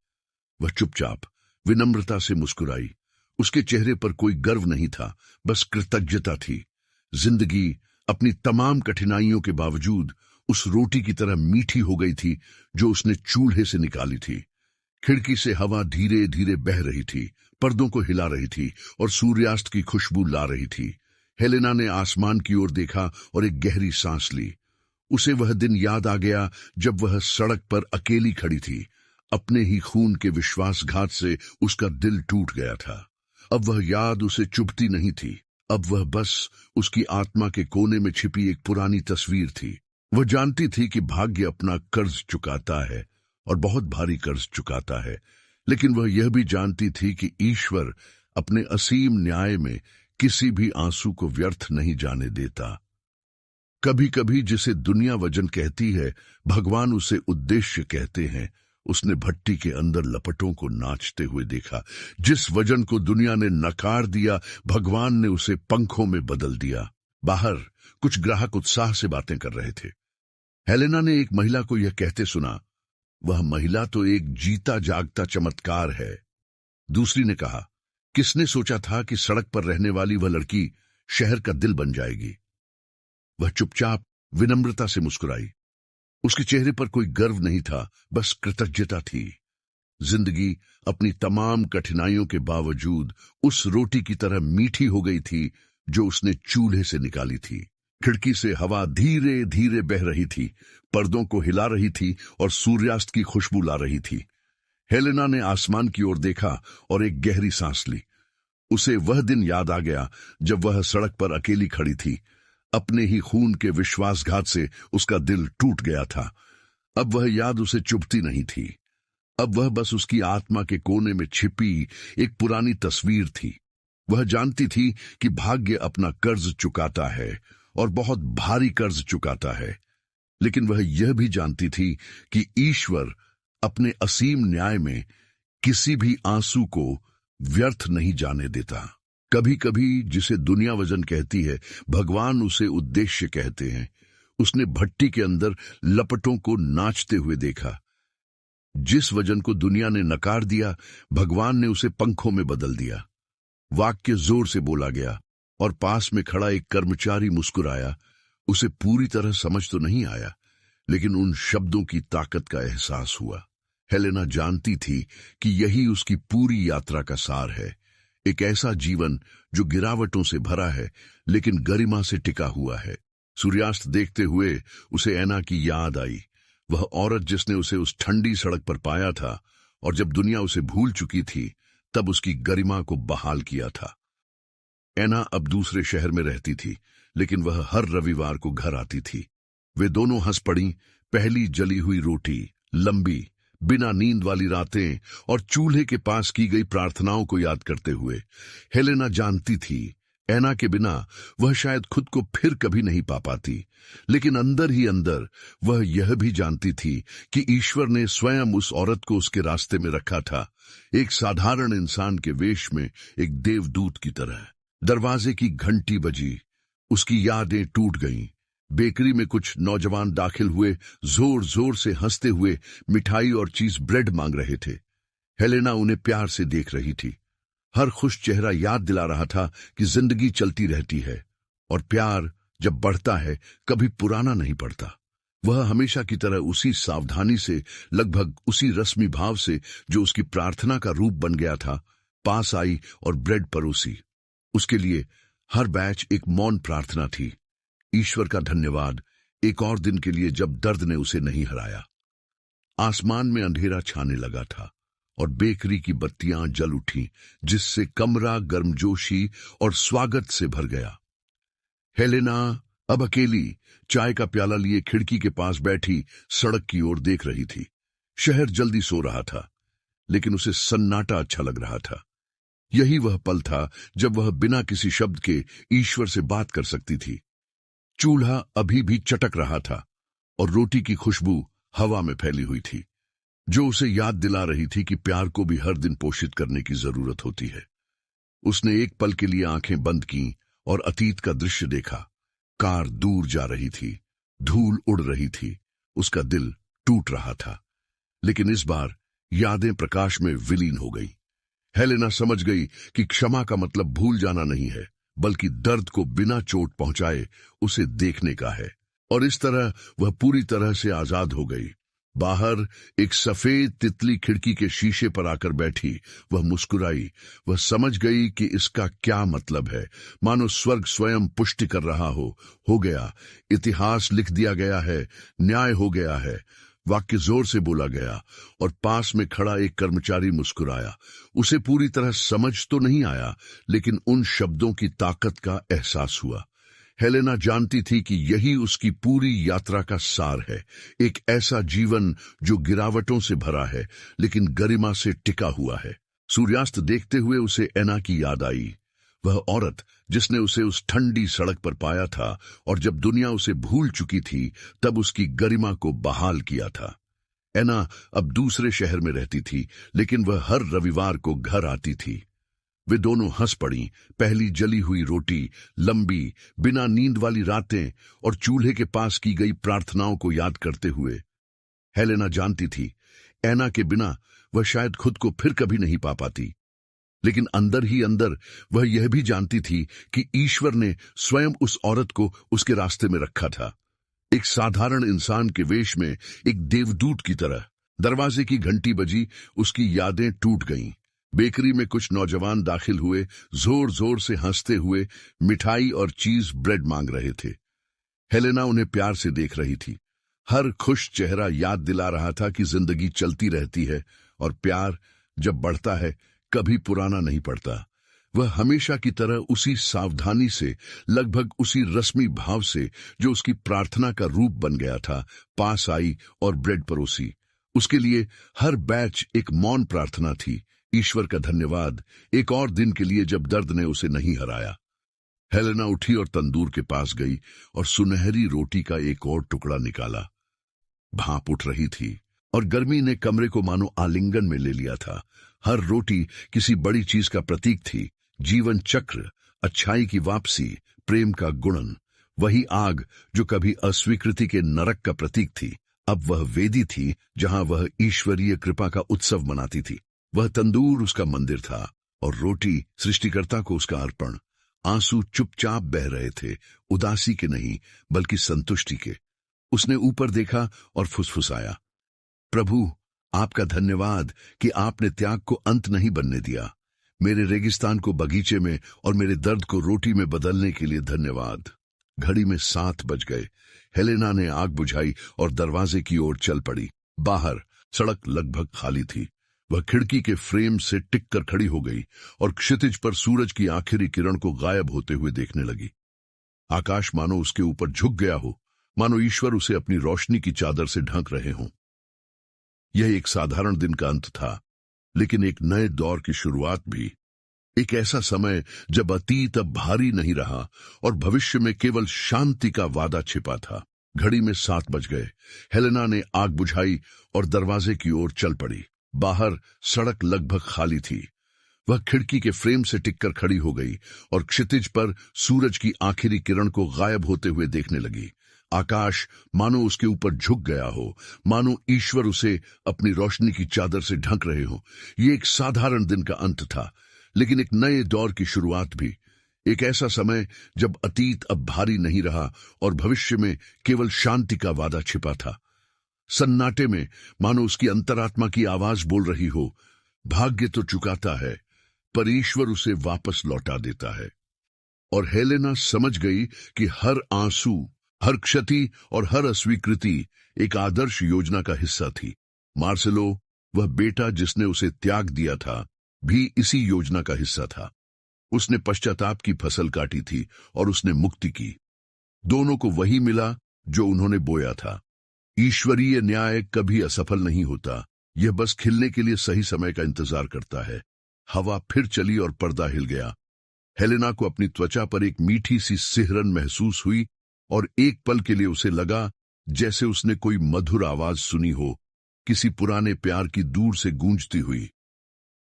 वह चुपचाप विनम्रता से मुस्कुराई। उसके चेहरे पर कोई गर्व नहीं था, बस कृतज्ञता थी। जिंदगी अपनी तमाम कठिनाइयों के बावजूद उस रोटी की तरह मीठी हो गई थी जो उसने चूल्हे से निकाली थी। खिड़की से हवा धीरे धीरे बह रही थी, पर्दों को हिला रही थी और सूर्यास्त की खुशबू ला रही थी। हेलेना ने आसमान की ओर देखा और एक गहरी सांस ली। उसे वह दिन याद आ गया जब वह सड़क पर अकेली खड़ी थी। अपने ही खून के विश्वासघात से उसका दिल टूट गया था। अब वह याद उसे चुभती नहीं थी, अब वह बस उसकी आत्मा के कोने में छिपी एक पुरानी तस्वीर थी। वह जानती थी कि भाग्य अपना कर्ज चुकाता है और बहुत भारी कर्ज चुकाता है, लेकिन वह यह भी जानती थी कि ईश्वर अपने असीम न्याय में किसी भी आंसू को व्यर्थ नहीं जाने देता। कभी कभी जिसे दुनिया वजन कहती है, भगवान उसे उद्देश्य कहते हैं। उसने भट्टी के अंदर लपटों को नाचते हुए देखा। जिस वजन को दुनिया ने नकार दिया, भगवान ने उसे पंखों में बदल दिया। बाहर कुछ ग्राहक उत्साह से बातें कर रहे थे। हेलेना ने एक महिला को यह कहते सुना, वह महिला तो एक जीता जागता चमत्कार है। दूसरी ने कहा, किसने सोचा था कि सड़क पर रहने वाली वह लड़की शहर का दिल बन जाएगी। वह चुपचाप विनम्रता से मुस्कुराई। उसके चेहरे पर कोई गर्व नहीं था, बस कृतज्ञता थी। जिंदगी अपनी तमाम कठिनाइयों के बावजूद उस रोटी की तरह मीठी हो गई थी जो उसने चूल्हे से निकाली थी। खिड़की से हवा धीरे धीरे बह रही थी, पर्दों को हिला रही थी और सूर्यास्त की खुशबू ला रही थी। हेलेना ने आसमान की ओर देखा और एक गहरी सांस ली। उसे वह दिन याद आ गया जब वह सड़क पर अकेली खड़ी थी। अपने ही खून के विश्वासघात से उसका दिल टूट गया था। अब वह याद उसे चुभती नहीं थी, अब वह बस उसकी आत्मा के कोने में छिपी एक पुरानी तस्वीर थी। वह जानती थी कि भाग्य अपना कर्ज चुकाता है और बहुत भारी कर्ज चुकाता है, लेकिन वह यह भी जानती थी कि ईश्वर अपने असीम न्याय में किसी भी आंसू को व्यर्थ नहीं जाने देता। कभी कभी जिसे दुनिया वजन कहती है, भगवान उसे उद्देश्य कहते हैं। उसने भट्टी के अंदर लपटों को नाचते हुए देखा। जिस वजन को दुनिया ने नकार दिया, भगवान ने उसे पंखों में बदल दिया। वाक्य जोर से बोला गया और पास में खड़ा एक कर्मचारी मुस्कुराया। उसे पूरी तरह समझ तो नहीं आया, लेकिन उन शब्दों की ताकत का एहसास हुआ। हेलेना जानती थी कि यही उसकी पूरी यात्रा का सार है। एक ऐसा जीवन जो गिरावटों से भरा है लेकिन गरिमा से टिका हुआ है। सूर्यास्त देखते हुए उसे ऐना की याद आई, वह औरत जिसने उसे उस ठंडी सड़क पर पाया था और जब दुनिया उसे भूल चुकी थी तब उसकी गरिमा को बहाल किया था। ऐना अब दूसरे शहर में रहती थी, लेकिन वह हर रविवार को घर आती थी। वे दोनों हंस पड़ी, पहली जली हुई रोटी, लंबी बिना नींद वाली रातें और चूल्हे के पास की गई प्रार्थनाओं को याद करते हुए। हेलेना जानती थी ऐना के बिना वह शायद खुद को फिर कभी नहीं पा पाती, लेकिन अंदर ही अंदर वह यह भी जानती थी कि ईश्वर ने स्वयं उस औरत को उसके रास्ते में रखा था, एक साधारण इंसान के वेश में, एक देवदूत की तरह। दरवाजे की घंटी बजी, उसकी यादें टूट गईं। बेकरी में कुछ नौजवान दाखिल हुए, जोर जोर से हंसते हुए मिठाई और चीज ब्रेड मांग रहे थे। हेलेना उन्हें प्यार से देख रही थी। हर खुश चेहरा याद दिला रहा था कि जिंदगी चलती रहती है और प्यार जब बढ़ता है कभी पुराना नहीं पड़ता। वह हमेशा की तरह उसी सावधानी से, लगभग उसी रस्मी भाव से जो उसकी प्रार्थना का रूप बन गया था, पास आई और ब्रेड परोसी। उसके लिए हर बैच एक मौन प्रार्थना थी। ईश्वर का धन्यवाद, एक और दिन के लिए जब दर्द ने उसे नहीं हराया। आसमान में अंधेरा छाने लगा था और बेकरी की बत्तियां जल उठी, जिससे कमरा गर्मजोशी और स्वागत से भर गया। हेलेना अब अकेली चाय का प्याला लिए खिड़की के पास बैठी सड़क की ओर देख रही थी। शहर जल्दी सो रहा था, लेकिन उसे सन्नाटा अच्छा लग रहा था। यही वह पल था जब वह बिना किसी शब्द के ईश्वर से बात कर सकती थी। चूल्हा अभी भी चटक रहा था और रोटी की खुशबू हवा में फैली हुई थी, जो उसे याद दिला रही थी कि प्यार को भी हर दिन पोषित करने की जरूरत होती है। उसने एक पल के लिए आंखें बंद की और अतीत का दृश्य देखा। कार दूर जा रही थी, धूल उड़ रही थी, उसका दिल टूट रहा था। लेकिन इस बार यादें प्रकाश में विलीन हो गई। हेलेना समझ गई कि क्षमा का मतलब भूल जाना नहीं है, बल्कि दर्द को बिना चोट पहुंचाए उसे देखने का है। और इस तरह वह पूरी तरह से आजाद हो गई। बाहर एक सफेद तितली खिड़की के शीशे पर आकर बैठी। वह मुस्कुराई। वह समझ गई कि इसका क्या मतलब है, मानो स्वर्ग स्वयं पुष्टि कर रहा हो गया, इतिहास लिख दिया गया है, न्याय हो गया है। वाक्य जोर से बोला गया और पास में खड़ा एक कर्मचारी मुस्कुराया। उसे पूरी तरह समझ तो नहीं आया, लेकिन उन शब्दों की ताकत का एहसास हुआ। हेलेना जानती थी कि यही उसकी पूरी यात्रा का सार है, एक ऐसा जीवन जो गिरावटों से भरा है लेकिन गरिमा से टिका हुआ है। सूर्यास्त देखते हुए उसे ऐना की याद आई, वह औरत जिसने उसे उस ठंडी सड़क पर पाया था और जब दुनिया उसे भूल चुकी थी तब उसकी गरिमा को बहाल किया था। ऐना अब दूसरे शहर में रहती थी, लेकिन वह हर रविवार को घर आती थी। वे दोनों हंस पड़ी, पहली जली हुई रोटी, लंबी बिना नींद वाली रातें और चूल्हे के पास की गई प्रार्थनाओं को याद करते हुए। हेलेना जानती थी ऐना के बिना वह शायद खुद को फिर कभी नहीं पा पाती, लेकिन अंदर ही अंदर वह यह भी जानती थी कि ईश्वर ने स्वयं उस औरत को उसके रास्ते में रखा था, एक साधारण इंसान के वेश में, एक देवदूत की तरह। दरवाजे की घंटी बजी, उसकी यादें टूट गईं। बेकरी में कुछ नौजवान दाखिल हुए, जोर जोर से हंसते हुए मिठाई और चीज ब्रेड मांग रहे थे। हेलेना उन्हें प्यार से देख रही थी। हर खुश चेहरा याद दिला रहा था कि जिंदगी चलती रहती है और प्यार जब बढ़ता है कभी पुराना नहीं पड़ता। वह हमेशा की तरह उसी सावधानी से, लगभग उसी रस्मी भाव से जो उसकी प्रार्थना का रूप बन गया था, पास आई और ब्रेड परोसी। उसके लिए हर बैच एक मौन प्रार्थना थी। ईश्वर का धन्यवाद, एक और दिन के लिए जब दर्द ने उसे नहीं हराया। हेलेना उठी और तंदूर के पास गई और सुनहरी रोटी का एक और टुकड़ा निकाला। भाप उठ रही थी और गर्मी ने कमरे को मानो आलिंगन में ले लिया था। हर रोटी किसी बड़ी चीज का प्रतीक थी, जीवन चक्र, अच्छाई की वापसी, प्रेम का गुणन। वही आग जो कभी अस्वीकृति के नरक का प्रतीक थी, अब वह वेदी थी जहां वह ईश्वरीय कृपा का उत्सव मनाती थी। वह तंदूर उसका मंदिर था और रोटी सृष्टिकर्ता को उसका अर्पण। आंसू चुपचाप बह रहे थे, उदासी के नहीं बल्कि संतुष्टि के। उसने ऊपर देखा और फुसफुसाया, प्रभु, आपका धन्यवाद कि आपने त्याग को अंत नहीं बनने दिया। मेरे रेगिस्तान को बगीचे में और मेरे दर्द को रोटी में बदलने के लिए धन्यवाद। घड़ी में 7 बज गए। हेलेना ने आग बुझाई और दरवाजे की ओर चल पड़ी। बाहर सड़क लगभग खाली थी। वह खिड़की के फ्रेम से टिक कर खड़ी हो गई और क्षितिज पर सूरज की आखिरी किरण को गायब होते हुए देखने लगी। आकाश मानो उसके ऊपर झुक गया हो, मानो ईश्वर उसे अपनी रोशनी की चादर से ढक रहे हों। यह एक साधारण दिन का अंत था, लेकिन एक नए दौर की शुरुआत भी। एक ऐसा समय जब अतीत अब भारी नहीं रहा और भविष्य में केवल शांति का वादा छिपा था। घड़ी में 7 बज गए। हेलेना ने आग बुझाई और दरवाजे की ओर चल पड़ी। बाहर सड़क लगभग खाली थी। वह खिड़की के फ्रेम से टिककर खड़ी हो गई और क्षितिज पर सूरज की आखिरी किरण को गायब होते हुए देखने लगी। आकाश मानो उसके ऊपर झुक गया हो, मानो ईश्वर उसे अपनी रोशनी की चादर से ढक रहे हो। ये एक साधारण दिन का अंत था, लेकिन एक नए दौर की शुरुआत भी। एक ऐसा समय जब अतीत अब भारी नहीं रहा और भविष्य में केवल शांति का वादा छिपा था। सन्नाटे में मानो उसकी अंतरात्मा की आवाज बोल रही हो, भाग्य तो चुकाता है पर ईश्वर उसे वापस लौटा देता है। और हेलेना समझ गई कि हर आंसू, हर क्षति और हर अस्वीकृति एक आदर्श योजना का हिस्सा थी। मार्सेलो, वह बेटा जिसने उसे त्याग दिया था, भी इसी योजना का हिस्सा था। उसने पश्चाताप की फसल काटी थी और उसने मुक्ति की। दोनों को वही मिला जो उन्होंने बोया था। ईश्वरीय न्याय कभी असफल नहीं होता, यह बस खिलने के लिए सही समय का इंतजार करता है। हवा फिर चली और पर्दा हिल गया। हेलेना को अपनी त्वचा पर एक मीठी सी सिहरन महसूस हुई और एक पल के लिए उसे लगा जैसे उसने कोई मधुर आवाज सुनी हो, किसी पुराने प्यार की दूर से गूंजती हुई।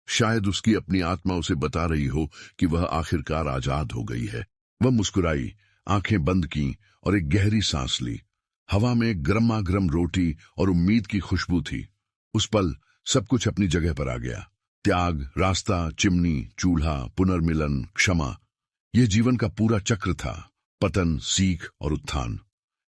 शायद उसकी अपनी आत्मा उसे बता रही हो कि वह आखिरकार आजाद हो गई है। वह मुस्कुराई, आंखें बंद की और एक गहरी सांस ली। हवा में गर्मा गर्म रोटी और उम्मीद की खुशबू थी। उस पल सब कुछ अपनी जगह पर आ गया। त्याग, रास्ता, चिमनी, चूल्हा, पुनर्मिलन, क्षमा, यह जीवन का पूरा चक्र था। पतन, सीख और उत्थान।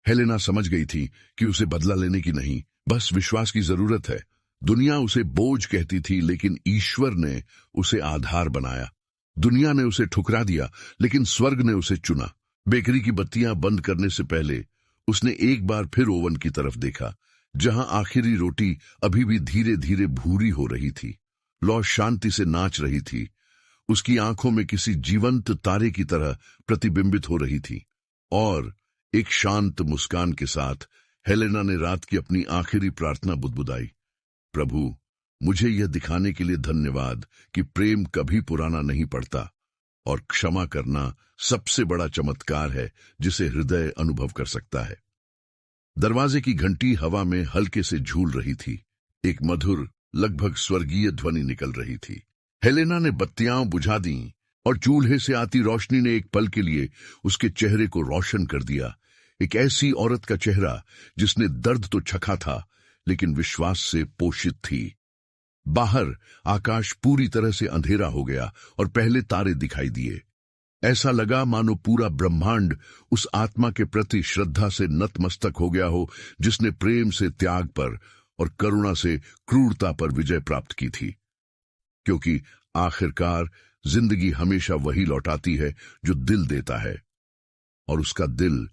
हेलेना समझ गई थी कि उसे बदला लेने की नहीं, बस विश्वास की जरूरत है। दुनिया उसे बोझ कहती थी, लेकिन ईश्वर ने उसे आधार बनाया। दुनिया ने उसे ठुकरा दिया, लेकिन स्वर्ग ने उसे चुना। बेकरी की बत्तियां बंद करने से पहले उसने एक बार फिर ओवन की तरफ देखा, जहां आखिरी रोटी अभी भी धीरे धीरे भूरी हो रही थी। लौ शांति से नाच रही थी, उसकी आंखों में किसी जीवंत तारे की तरह प्रतिबिंबित हो रही थी। और एक शांत मुस्कान के साथ हेलेना ने रात की अपनी आखिरी प्रार्थना बुदबुदाई, प्रभु, मुझे यह दिखाने के लिए धन्यवाद कि प्रेम कभी पुराना नहीं पड़ता और क्षमा करना सबसे बड़ा चमत्कार है जिसे हृदय अनुभव कर सकता है। दरवाजे की घंटी हवा में हल्के से झूल रही थी। एक मधुर, लगभग स्वर्गीय ध्वनि निकल रही थी। हेलेना ने बत्तियां बुझा दी और चूल्हे से आती रोशनी ने एक पल के लिए उसके चेहरे को रोशन कर दिया। एक ऐसी औरत का चेहरा जिसने दर्द तो चखा था, लेकिन विश्वास से पोषित थी। बाहर आकाश पूरी तरह से अंधेरा हो गया और पहले तारे दिखाई दिए। ऐसा लगा मानो पूरा ब्रह्मांड उस आत्मा के प्रति श्रद्धा से नतमस्तक हो गया हो, जिसने प्रेम से त्याग पर और करुणा से क्रूरता पर विजय प्राप्त की थी। क्योंकि आखिरकार जिंदगी हमेशा वही लौटाती है जो दिल देता है। और उसका दिल,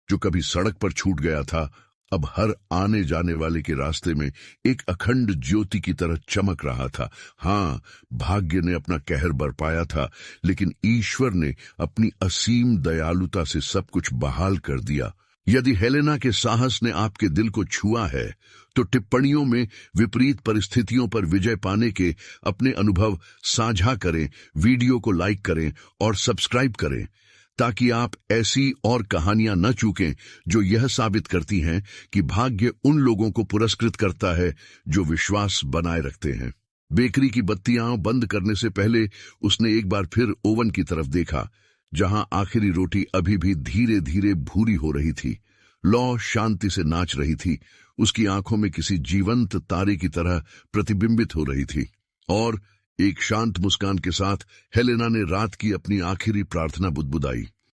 जो कभी सड़क पर छूट गया था, अब हर आने जाने वाले के रास्ते में एक अखंड ज्योति की तरह चमक रहा था। हाँ, भाग्य ने अपना कहर बरपाया था, लेकिन ईश्वर ने अपनी असीम दयालुता से सब कुछ बहाल कर दिया। यदि हेलेना के साहस ने आपके दिल को छुआ है, तो टिप्पणियों में विपरीत परिस्थितियों पर विजय पाने के अपने अनुभव साझा करें, वीडियो को लाइक करें और सब्सक्राइब करें, ताकि आप ऐसी और कहानियां न चूकें जो यह साबित करती हैं कि भाग्य उन लोगों को पुरस्कृत करता है जो विश्वास बनाए रखते हैं। बेकरी की बत्तियां बंद करने से पहले उसने एक बार फिर ओवन की तरफ देखा, जहां आखिरी रोटी अभी भी धीरे धीरे भूरी हो रही थी। लौ शांति से नाच रही थी, उसकी आंखों में किसी जीवंत तारे की तरह प्रतिबिंबित हो रही थी। और एक शांत मुस्कान के साथ हेलेना ने रात की अपनी आखिरी प्रार्थना बुदबुदाई,